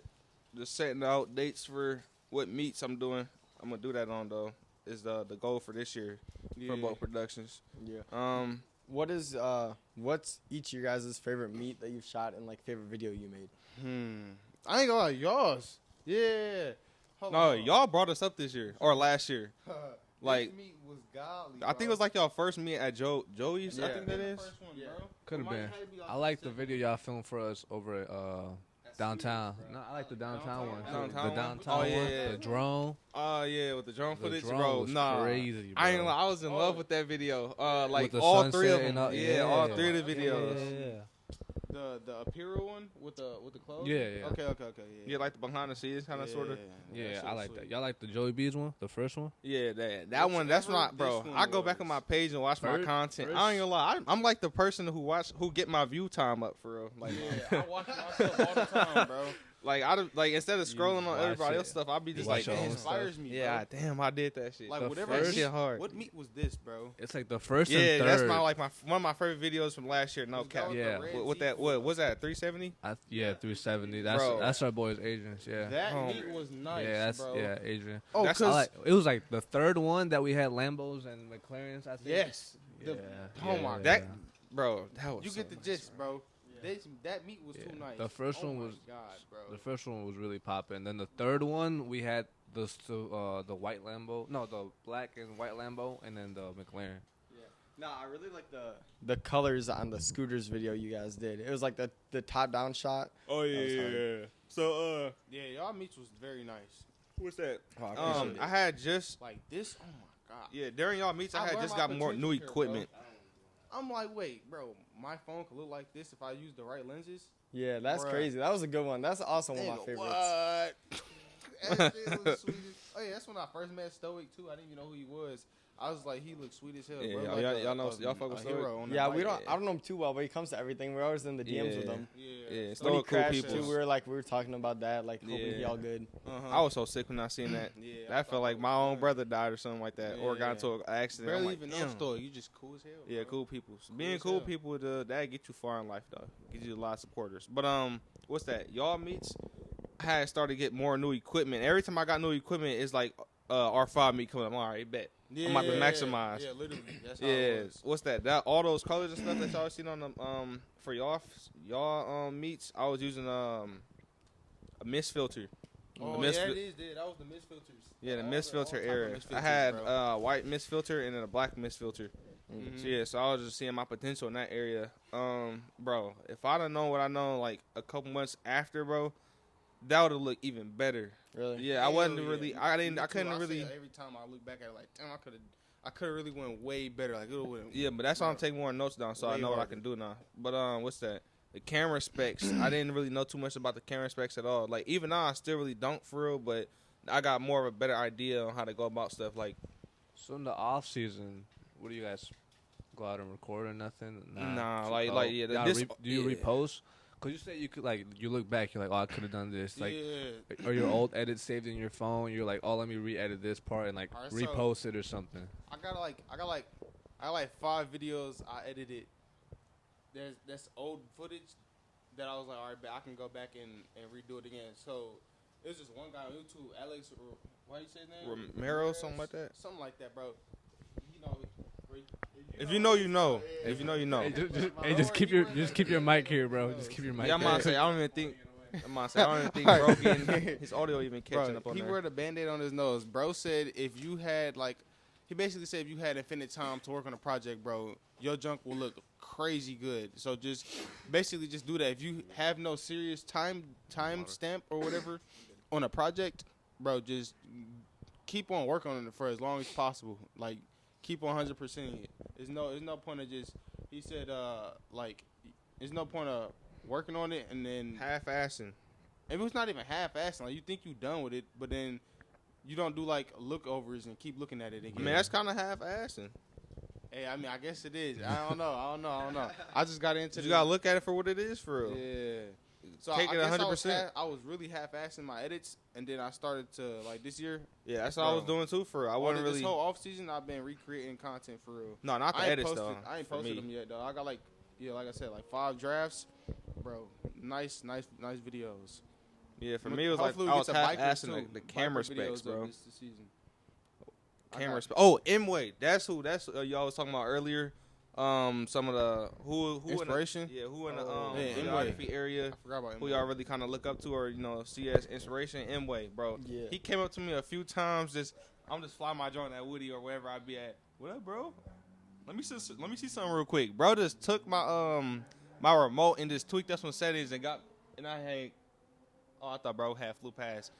Just setting out dates for what meets I'm doing. I'm gonna do that on though. Is the goal for this year for both productions. Yeah. What's each of your guys' favorite meet that you've shot and like favorite video you made? I ain't gonna lie, yours. Yeah. No, y'all brought us up this year or last year. Like, this meet was godly, I think it was like y'all first meet at Joey's. Yeah. I think that is. Could have been. I like the video y'all filmed for us over at downtown. No, I like the downtown one. Downtown The downtown one? Oh, one. yeah. The drone. Oh yeah, with the drone The footage, drone bro. was Nah, crazy, bro. I ain't. I was in love with that video. Like With the all three of sunset them. and Yeah, all three of the videos. Yeah. The Imperial one with the clothes. Yeah, yeah. Okay. Yeah, like the behind the scenes kind of sort of. Yeah, I like that. Y'all like the Joey B's one, the first one? Yeah, that one. That's not, bro. I go back on my page and watch my content. I ain't gonna lie. I'm like the person who get my view time up for real. Like, I watch myself all the time, bro. Like instead of scrolling on everybody else's stuff, I'd be just like, your own damn, inspires me. yeah, damn, I did that shit. Like The whatever. first- shit hard. What meet was this, bro? It's like the first Yeah, and third. that's one of my favorite videos from last year. No Was that cap. with Yeah. the red What that? sequel? What was that? 370? 370. Bro. That's our boy's Agents. Yeah. That meet was nice, yeah, bro. Adrian. Oh, That's- cause It was like the third one that we had Lambos and McLarens. I think. yes. Yeah. Oh my That, bro, that was. You so get the nice, gist, bro. bro. That meet was too nice. The first Oh one my was God, bro. The first one was really popping. Then the third one we had the white Lambo, no, the black and white Lambo, and then the McLaren. No, I really like the colors on the scooters video you guys did. It was like the top down shot. Oh yeah. So Yeah, y'all meets was very nice. what's that? Oh, I appreciate it. I had just Like this. Oh my God. yeah during y'all meets I had learned just my got more potential new here, equipment. bro. I'm like, wait, bro, my phone could look like this if I use the right lenses. Yeah, that's Bruh. crazy. That was a good one. That's also one of my Nigga, favorites. What? That shit was sweet as- oh yeah, that's when I first met Stoic too. I didn't even know who he was. I was like, he looked sweet as hell. Yeah, bro. y'all- Like y'all know- y'all fuck with a Stoic? hero on the Yeah, bike. I don't know him too well, but he comes to everything. We're always in the DMs with Yeah. him. Yeah. Yeah, When he still cool crashed people. too, we were talking about that. Like, hoping he Yeah. all good. I was so sick when I seen that. Yeah, I That thought felt like that my was own nice. brother died or something like that, or got Yeah. into an accident. I'm Barely like, even know damn. Stoic. You just cool as hell. Yeah, bro. cool people. Being as cool hell. people, that get you far in life, though. Gives you a lot of supporters. But what's that? Y'all meets. I had started to get more new equipment. Every time I got new equipment, it's like R5 meet coming up. All right, bet. Yeah, I'm about to maximize. Yeah, literally. That's how Yeah, it was. what's that? That all those colors and stuff that y'all seen on the for y'all meets. I was using a mist filter. Oh, The mist yeah, fil- it is. That was the mist filters. Yeah, the All mist the- all filter type of era. mist I filters, had bro. white mist filter and then a black mist filter. Mhm. So, yeah, so I was just seeing my potential in that area. Bro, if I'd have known what I know like a couple months after, bro, that would have looked even better. Really? Yeah, I wasn't Hell really. yeah. I Me too. couldn't I really. say every time I look back at it, like, damn, I could have really went way better. Like, it would have. Yeah, but that's why I'm taking more notes down, so I Way know what I harder. can do now. But what's that? The camera specs. I didn't really know too much about the camera specs at all. Like even now, I still really don't for real, but I got more of a better idea on how to go about stuff. Like So in the off season, what do you guys go out and record or nothing? Nah, like yeah. Y'all This, do you yeah. repost? Cause you said you could like you look back, you're like, oh, I could have done this. Like, Yeah. or your old edits saved in your phone. You're like, oh, let me re-edit this part and like Alright, so- repost it or something. I got like 5 videos I edited. That's old footage that I was like, all right, but I can go back and redo it again. So there's this one guy on YouTube, Alex. Why you say his name? Romero, something like that. Something like that, bro. You know. If you know, you know. If you know, you know. Hey, just keep your mic here, bro. Just keep your mic. Yeah, I'm here. gonna say I don't even think. I don't even think bro getting his audio even catching up on He there. wore the Band-Aid on his nose. Bro said if you had like, he basically said if you had infinite time to work on a project, bro, your junk will look crazy good. So just basically just do that. If you have no serious time stamp or whatever on a project, bro, just keep on working on it for as long as possible. Like keep on 100% it. There's no point of just. He said like there's no point of working on it and then half-assing. If it's not even half-assing, like you think you done with it, but then you don't do like lookovers and keep looking at it again. I mean, that's kind of half-assing. Hey, I mean, I guess it is. I don't know. I just got into. You gotta look at it for what it is, for real. Yeah. So Take I it guess 100%. I was really half-assing my edits, and then I started to like this year. Yeah, that's what I was doing too, for real. I wasn't really. This whole off season, I've been recreating content for real. No, not the I ain't edits posted, though. I ain't for posted me. them yet though. I got like I said, like 5 drafts, bro. Nice videos. Yeah, for me it was like Hopefully I we was get the half-assing bikers, the too. camera Biker specs, videos bro. This season. Camera specs. Oh, M-Way. That's who. That's y'all was talking about earlier. Some of the who Inspiration? who in the yeah, videography area. I forgot about him. Who y'all really kind of look up to or see as inspiration? M-Way, bro. Yeah. He came up to me a few times. I'm just flying my joint at Woody or wherever I be at. What up, bro? Let me see something real quick. Bro just took my my remote and just tweaked up some settings and I had. Oh, I thought bro had flew past.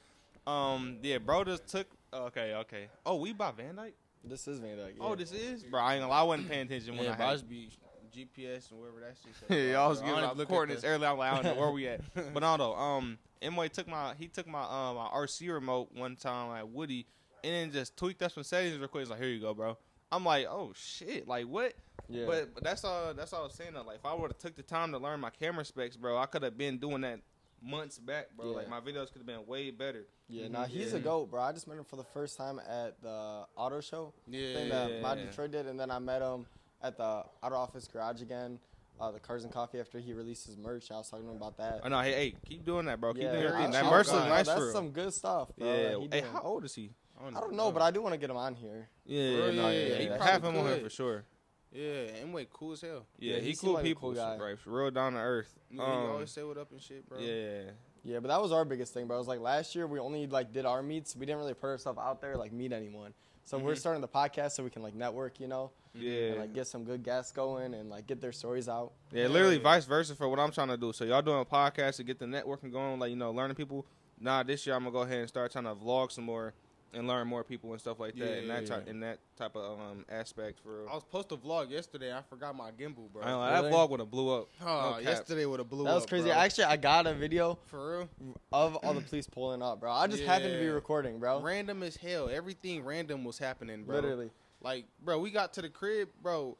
Yeah, bro just took. Okay. Oh, we by Van Dyke. This is Van Dyke. Yeah. Oh, this is, bro. I ain't gonna lie, I wasn't paying attention when I I had. just be GPS and wherever that shit said. Yeah, I was Bro, giving don't out look at coordinates the- earlier. I'm like, I don't know where we at. But no, though. M-Way took my my RC remote one time at Woody, and then just tweaked up some settings real quick. He's like, here you go, bro. I'm like, oh shit, like what? Yeah. But that's all. That's all I was saying. Though. Like, if I would have took the time to learn my camera specs, bro, I could have been doing that months back, bro. Yeah. Like my videos could have been way better. Yeah, nah, he's a GOAT, bro. I just met him for the first time at the auto show thing that Mod Detroit did, and then I met him at the Auto Office Garage again, the Cars and Coffee after he released his merch. I was talking to him about that. Oh no, hey, keep doing that, bro. Keep doing your I- thing. That I- merch I- looks nice That's for real. some good stuff, bro. Yeah. that he Hey, doing. how old is he? I don't know, but I do want to get him on here. Yeah, Yeah, he he have probably him on here could. for sure. Yeah, M-Way cool as hell. Yeah, Yeah, he he seemed cool like a people, cool guy. bro. Real down to earth. He always say what up and shit, bro. Yeah. Yeah, but that was our biggest thing, bro. It was like last year we only like did our meets. We didn't really put ourselves out there like meet anyone. So we're starting the podcast so we can like network, and Yeah. like get some good guests going and like get their stories out. Yeah, literally vice versa for what I'm trying to do. So y'all doing a podcast to get the networking going, like learning people. Nah, this year I'm gonna go ahead and start trying to vlog some more and learn more people and stuff like that. Yeah, and that yeah. in that type of aspect for real. I was supposed to vlog yesterday. I forgot my gimbal, bro. I ain't like, that Really? vlog would have blew up. Oh, No cap. yesterday would have blew up. That was crazy. Bro. Actually, I got a video For real. of all the police pulling up, bro. I just happened to be Yeah. recording, bro. Random as hell. Everything random was happening, bro. Literally. Like, bro, we got to the crib, bro.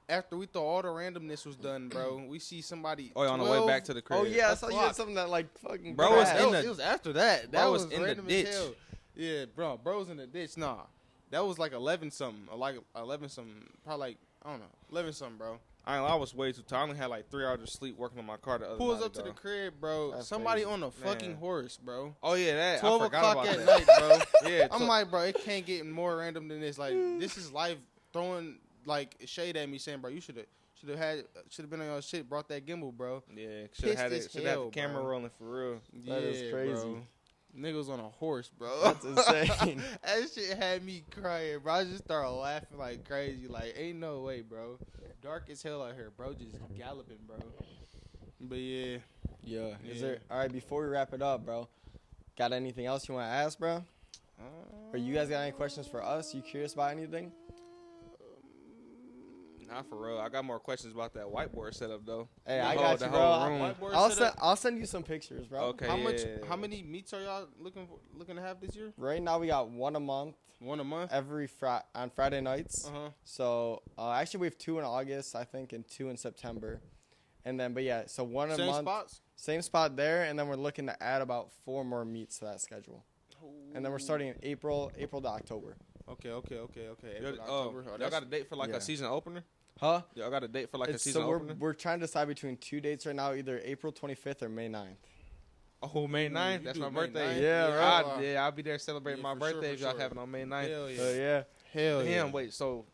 After we thought all the randomness was done, bro, we see somebody. Oh, yeah, on the way back to the crib. Oh yeah, I saw you o'clock. had something that like fucking. Bro was crashed. in the- It was after that. Bro That was was in the random ditch. as hell. Yeah, bro. Bro's in the ditch. Nah, that was like 11 something. Or like 11 something. Probably like I don't know, 11 something, bro. I was way too tired. I only had like 3 hours of sleep working on my car the other Pulls night, up to the dog. crib, bro. That's Somebody crazy. on a fucking Man. horse, bro. Oh yeah, that 12 I forgot o'clock about at that. night, bro. Yeah, I'm like, bro, it can't get more random than this. Like, this is life throwing like shade at me, saying, bro, you should have been on your shit, brought that gimbal, bro. yeah, Pissed should have as the hell, camera bro. rolling for real. That is crazy. Bro. Niggas on a horse, bro. That's insane. That shit had me crying, bro. I just started laughing like crazy. Like, ain't no way, bro. Dark as hell out here, bro. Just galloping, bro. But yeah. Yeah. Is Yeah. there? All right. Before we wrap it up, bro, got anything else you want to ask, bro? Or you guys got any questions for us? You curious about anything? Not for real. I got more questions about that whiteboard setup though. Hey, The I whole- got the you, whole bro. room. Whiteboard I'll send you some pictures, bro. Okay. How many meets are y'all looking to have this year? Right now we got one a month One a month. every on Friday nights. Uh huh. So actually we have 2 in August, I think, and 2 in September. And then, but yeah, so one a Same month. spots? Same spot there, and then we're looking to add about 4 more meets to that schedule. And then we're starting in April to October. Okay. Y'all, October. y'all got a date for like a season opener? Huh? Y'all got a date for like a season so opener? we're trying to decide between 2 dates right now, either April 25th or May 9th. Oh, May 9th? That's my May birthday. 9th? Yeah, right. I'll be there celebrating my birthday if y'all have it on May 9th. Hell yeah. Yeah. Hell yeah. Damn, wait, so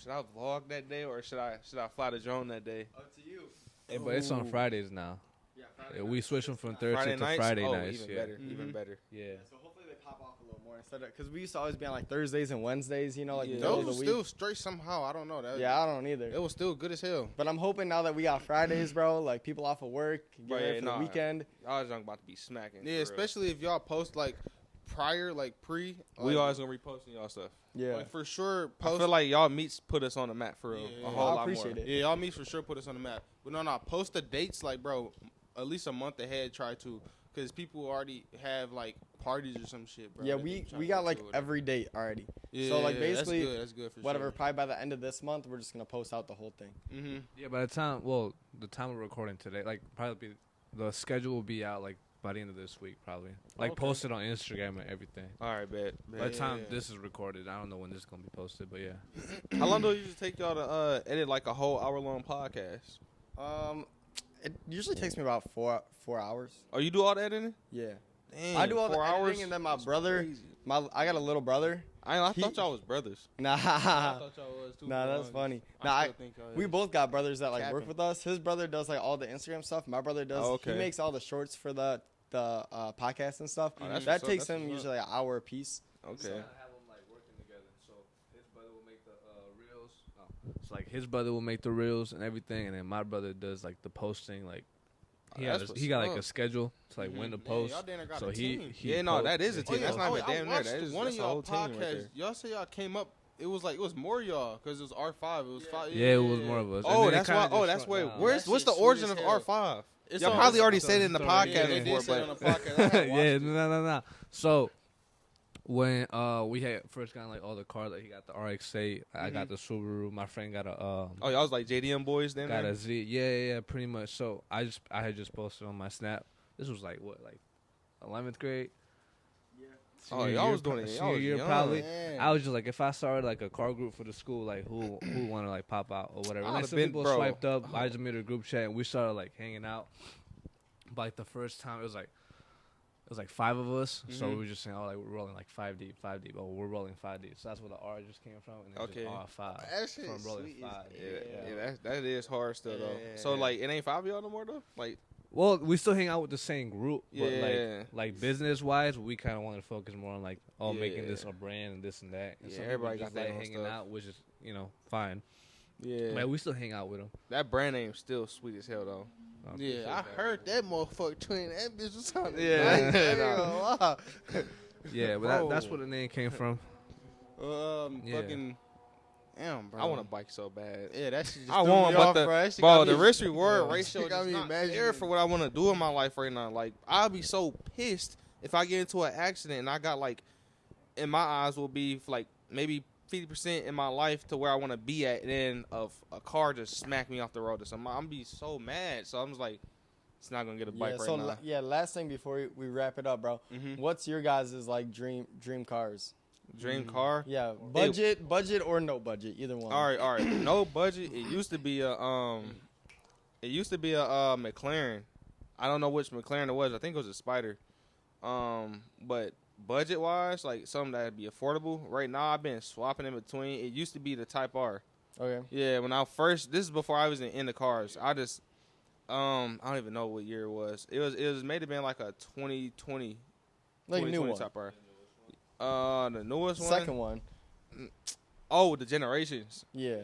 should I vlog that day or should I fly the drone that day? Up to you. Hey, but it's on Fridays now. Yeah, Yeah, we switched them from Thursday to nights? Friday Oh, nights. even Yeah. better, even better. Yeah. So hopefully they pop off a little more instead of, because we used to always be on like Thursdays and Wednesdays, you know, like middle Those of the was week. still straight somehow. I don't know. Yeah, I don't either. It was still good as hell. But I'm hoping now that we got Fridays, bro, like people off of work, get Bro, ready yeah, for nah. the weekend. I was about to be smacking. Yeah, especially if y'all post like prior, like pre. We like, always gonna reposting y'all stuff. Yeah. like, for sure. I Post. feel like y'all meets put us on the map for real. Yeah, A whole I lot appreciate more. it. Yeah, y'all meets for sure put us on the map. But no, post the dates, like, bro, at least a month ahead. Try to, because people already have like parties or some shit, bro. Yeah, that they we tryna got go like to. every date already. Yeah, so like basically, that's good for whatever. sure. Probably by the end of this month, we're just gonna post out the whole thing. Mm-hmm. Yeah, by the time, the time we're recording today, like probably the schedule will be out like by the end of this week, probably. Like Okay. posted on Instagram and everything. All right, bet. By the time Yeah. this is recorded, I don't know when this is gonna be posted, but yeah. How long do it usually take y'all to edit like a whole hour-long podcast? It usually takes me about 4 hours. Oh, you do all the editing? Yeah. Damn, I do all the 4 editing, hours? and then my That's brother, crazy. I got a little brother. I He- thought y'all was brothers. Nah, I thought y'all was too. nah, for that's long. funny. I Nah, still think y'all we is. both got brothers that like work Capping. with us. His brother does like all the Instagram stuff. My brother does. Oh, okay. He makes all the shorts for the podcast and stuff. Oh, that's that what's up, takes that's him what's usually like an hour a piece. Okay. Have them like working together. So his brother will make the reels. So like his brother will make the reels and everything, and then my brother does like the posting. Like Oh, that's what's he got like up. a schedule to like when to Yeah, post. y'all damn near got So a team. he Yeah, no, posts- that is a he team. posts- That's not even I damn near. watched That is one of that's a y'all whole team right podcasts. there. Y'all say y'all came up. It was more y'all because it was R5. It was 5. Yeah, it was more of us. And Oh, then it that's kinda why. just Oh, that's shrunk where. down. What's That the shit origin sweet of as hell. R5? It's Y'all on- probably it's already on- said it in the it's on- podcast Yeah, they before, did say it on the but podcast. I had watched Yeah, it. no. So when we had first gotten like all the cars, like he got the RX-8, I got the Subaru. My friend got a oh, y'all was like JDM boys then. got a Z. Yeah, pretty much. So I had just posted on my Snap. This was like what, like 11th grade. Oh, Senior y'all year, was doing it. Y'all senior was year young. probably. Man. I was just like, if I started like a car group for the school, like who want to like pop out or whatever. I'd And like have some been- people bro. swiped up. I just made a group chat and we started like hanging out. But like the first time, it was like 5 of us. So we Mhm. were just saying, oh, like we're rolling like 5 deep. Oh, we're rolling 5 deep. So that's where the R just came from. And then Okay. just R5 That shit from is rolling sweet 5. Yeah, that is hard still though. Yeah. So like, it ain't 5 of y'all no more though. Like, Well, we still hang out with the same group, but Yeah. like business wise, we kind of want to focus more on like making this Yeah. a brand and this and that. And Yeah, some everybody people got just their like own hanging stuff. out, which is fine. yeah, But we still hang out with them. that brand name still sweet as hell though. Yeah, I heard that motherfucker twin. That bitch was sounding Yeah. nice. I ain't gonna lie. Yeah, but that's Bro. where the name came from. Yeah. Fucking. Damn, bro. I want a bike so bad. Yeah, that shit just I threw want, me but off, the bro. That shit bro, got the me- risk reward That ratio shit got is me not imagining. there for what I want to do in my life right now. Like, I'll be so pissed if I get into an accident and I got like, in my eyes, will be like maybe 50% in my life to where I want to be at, and then a car just smack me off the road or something. I'm be so mad. So I'm just like, it's not gonna get a bike Yeah. right So now. last thing before we wrap it up, bro. Mhm. What's your guys' like dream cars? Dream car. Yeah, budget or no budget, either one. All right. No budget. It used to be a McLaren. I don't know which McLaren it was. I think it was a Spider. But budget wise, like something that'd be affordable. Right now, I've been swapping in between. It used to be the Type R. Okay. Yeah, when I first, this is before I was in the cars. I just, I don't even know what year it was. It was made to be like a 2020, Like a new 2020 one. Type R. The newest one. Second one. Oh, the generations. Yeah.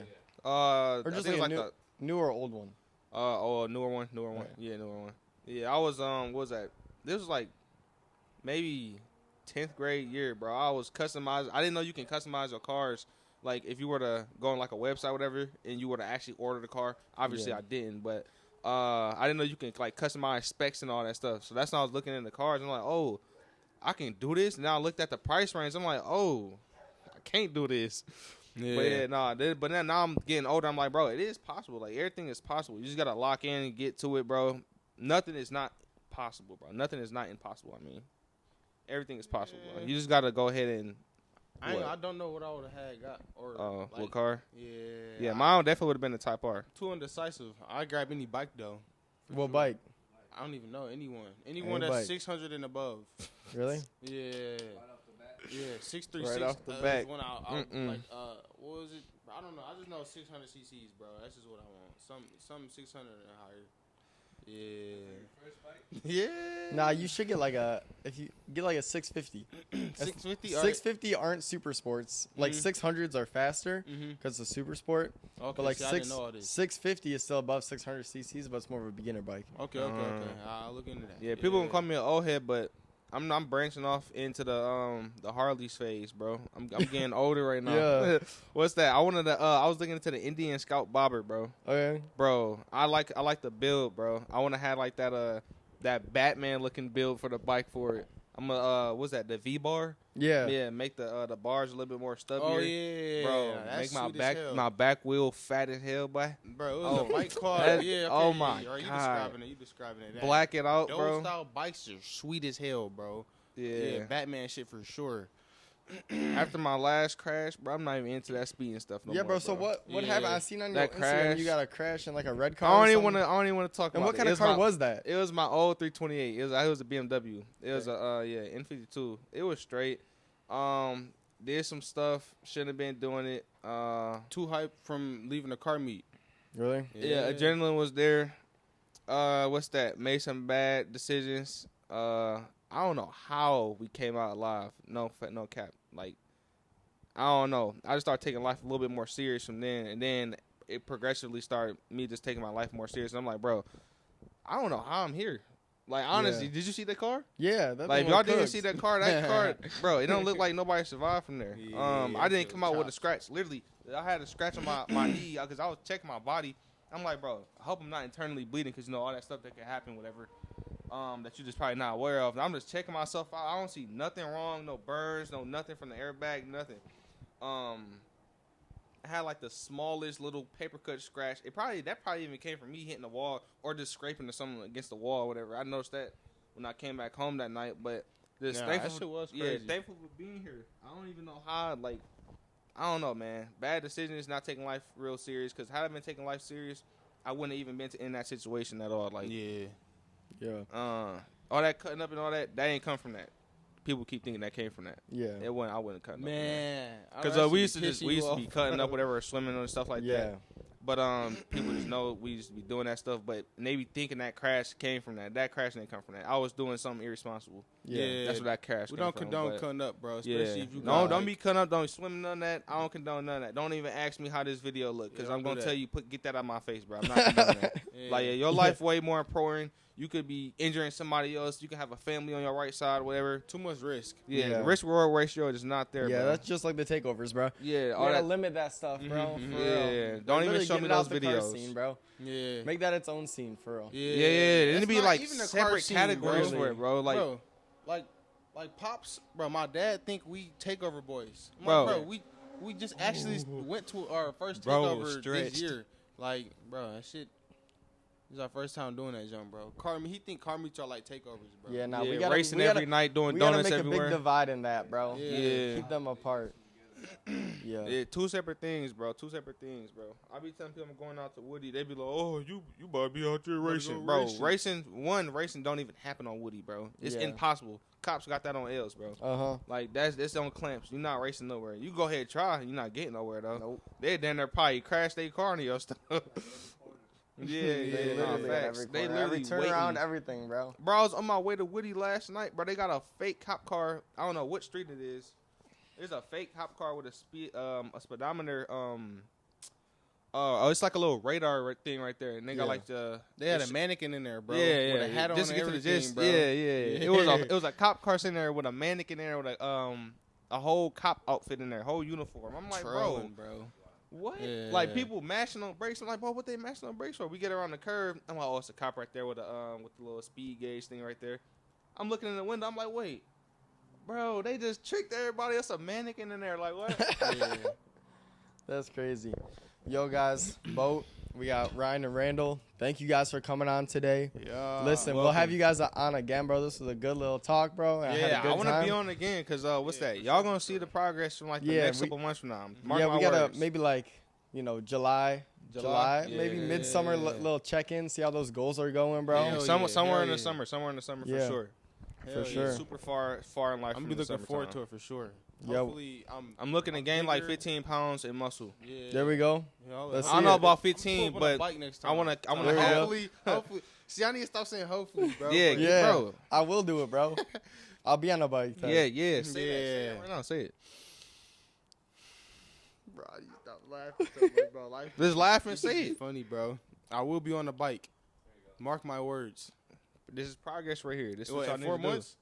Or Or just I think like it a was new or old one. a newer one. Right. Yeah, newer one. Yeah, I was what was that? This was like maybe 10th grade year, bro. I was customizing. I didn't know you can customize your cars. Like if you were to go on like a website, or whatever, and you were to actually order the car. Obviously, Yeah. I didn't, but I didn't know you can like customize specs and all that stuff. So that's when I was looking in the cars. And I'm like, oh, I can do this. And now I looked at the price range. I'm like, oh, I can't do this. Yeah. But now I'm getting older. I'm like, bro, it is possible. Like, everything is possible. You just got to lock in and get to it, bro. Nothing is not possible, bro. Nothing is not impossible. I mean, everything is possible, bro. You just got to go ahead and. I don't know what I would have got. Or what car? Yeah. Yeah, mine definitely would have been the Type R. Too indecisive. I'd grab any bike, though. What bike? I don't even know. Anyone that's bike. 600 and above. Really? Yeah. Yeah, 636. Right off the back. One what was it? I don't know. I just know 600 cc's, bro. That's just what I want. Some 600 and higher. Yeah. Yeah. Nah, you should get if you get like a 650. 650. 650 aren't super sports. Like 600s are faster because it's a super sport. Okay, but like I didn't know all this. 650 is still above 600 cc's, but it's more of a beginner bike. Okay. I'll look into that. Yeah, people gonna call me an old head, but I'm branching off into the Harleys phase, bro. I'm getting older right now. Yeah. What's that? I was looking into the Indian Scout Bobber, bro. Okay. Bro, I like the build, bro. I want to have like that Batman looking build for the bike for it. I'm what's that? The V bar? Yeah. Yeah, make the bars a little bit more stubbier. Oh yeah, bro. That's Make my back wheel fat as hell, boy. Bro, it was a bike car. Yeah. Okay, oh my you god. You describing it. Black it out, those bro. Those style bikes are sweet as hell, bro. Yeah, Batman shit for sure. After my last crash, bro, I'm not even into that speeding stuff no more. Yeah, bro. So what happened? I seen on your Instagram crash, you got a crash in like a red car. I don't even want to talk about it. And what kind of car was that? It was my old 328. It was a BMW. It was a N52. It was straight. Did some stuff. Shouldn't have been doing it. Too hype from leaving the car meet. Really? Yeah, adrenaline was there. What's that? Made some bad decisions. I don't know how we came out alive. No cap. Like, I don't know. I just started taking life a little bit more serious from then, and then it progressively started me just taking my life more serious. And I'm like, bro, I don't know how I'm here. Like, honestly, did you see that car? Yeah. Like, if y'all didn't see that car, bro, it don't look like nobody survived from there. I didn't come out with a scratch. Literally, I had a scratch on my knee because I was checking my body. I'm like, bro, I hope I'm not internally bleeding because, all that stuff that can happen, whatever. That you're just probably not aware of. And I'm just checking myself out. I don't see nothing wrong, no burns, no nothing from the airbag, nothing. I had like the smallest little paper cut scratch. That probably even came from me hitting the wall or just scraping to something against the wall or whatever. I noticed that when I came back home that night. But just that shit was crazy. Yeah, thankful for being here. I don't even know how. Like, I don't know, man. Bad decisions, not taking life real serious. Because had I been taking life serious, I wouldn't have even been in that situation at all. Like, Yeah. All that cutting up and all that ain't come from that. People keep thinking that came from that. Yeah. I wouldn't cut up. Man. Because we used to be cutting up whatever, swimming and stuff like that. Yeah. But people just know we used to be doing that stuff. But they be thinking that crash came from that. That crash didn't come from that. I was doing something irresponsible. Yeah. That's what that crash We came don't from, condone cutting up, bro. Especially if you don't be cutting up. Don't be swimming none of that. I don't condone none of that. Don't even ask me how this video look. Because I'm going to tell you, get that out of my face, bro. I'm not condoning that. Like, your life way more important. You could be injuring somebody else. You could have a family on your right side, whatever. Too much risk. Yeah. The risk-reward ratio is not there, bro. Yeah, that's just like the takeovers, bro. Yeah. You gotta limit that stuff, bro. For real. Don't even show me those videos. Scene, bro. Yeah. Make that its own scene, for real. Yeah. It need be like separate categories for it, bro. Like Pops, bro, my dad think we takeover boys. Bro, we just actually went to our first takeover this year. Like, bro, that shit. This is our first time doing that, jump, bro. He think car meets are like takeovers, bro. Yeah, nah, we gotta racing every night, doing donuts everywhere. We gotta make a big divide in that, bro. Yeah. Keep them apart. Yeah. Two separate things, bro. I be telling people I'm going out to Woody. They be like, "Oh, you about to be out there racing, bro." Racing don't even happen on Woody, bro. It's impossible. Cops got that on L's, bro. Like that's on clamps. You're not racing nowhere. You go ahead and try. You're not getting nowhere though. Nope. They down there probably crash their car into your stuff. They literally turn around everything, bro. Bro, I was on my way to Woody last night, bro. They got a fake cop car. I don't know what street it is. There's a fake cop car with a speedometer. It's like a little radar thing right there, and they got like They had a mannequin in there, bro. Yeah, with a hat on and everything, bro. Yeah. It was a cop car sitting there with a mannequin in there with a whole cop outfit in there, whole uniform. I'm like, bro. What? Yeah. Like, people mashing on brakes. I'm like, bro, what they mashing on brakes for? We get around the curve. I'm like, oh, it's a cop right there with the little speed gauge thing right there. I'm looking in the window. I'm like, wait, bro, they just tricked everybody else. A mannequin in there. Like, what? That's crazy. Yo, guys, Boat, we got Ryan and Randall. Thank you guys for coming on today. Yeah. Listen, we'll have you guys on again, bro. This was a good little talk, bro. Yeah, I want to be on again because what's that? Y'all gonna see the progress from like the next couple months from now. Mark my we gotta words. maybe like July, maybe midsummer little check-in, see how those goals are going, bro. Yeah, somewhere in the summer for sure. For sure. Super far in life. I'm gonna be looking forward to it for sure. Hopefully, I'm looking to gain like 15 pounds in muscle. Yeah. There we go. I don't know about 15, but I wanna have. Hopefully. See, I need to stop saying hopefully, bro. Yeah, bro. I will do it, bro. I'll be on a bike. Yeah. Say that right now. Say it. Bro, you stop laughing so much, bro. Just laugh and say it. Funny, bro. I will be on the bike. Mark my words. This is progress right here. This is what what y'all 4 need to do. months.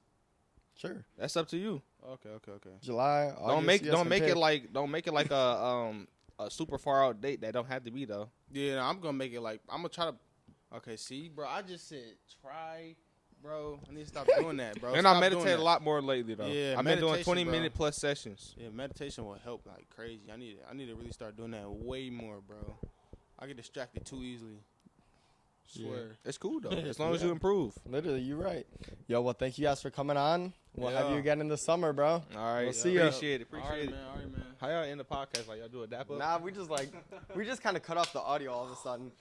Sure. That's up to you. Okay. July. Don't make it like a super far out date that don't have to be though. Yeah, I'm gonna make it like I'm gonna try to. Okay, see, bro, I just said try, bro. I need to stop doing that, bro. And I meditate a lot more lately though. Yeah, I've been doing meditation, 20-minute plus sessions. Yeah, meditation will help like crazy. I need to really start doing that way more, bro. I get distracted too easily. Swear. It's cool though, as long as you improve. Literally, you're right. Yo, well, thank you guys for coming on. We'll have you again in the summer, bro. All right, we'll see you. Appreciate it. All right, man. How y'all end the podcast? Like y'all do a dap up? Nah, we just kind of cut off the audio all of a sudden.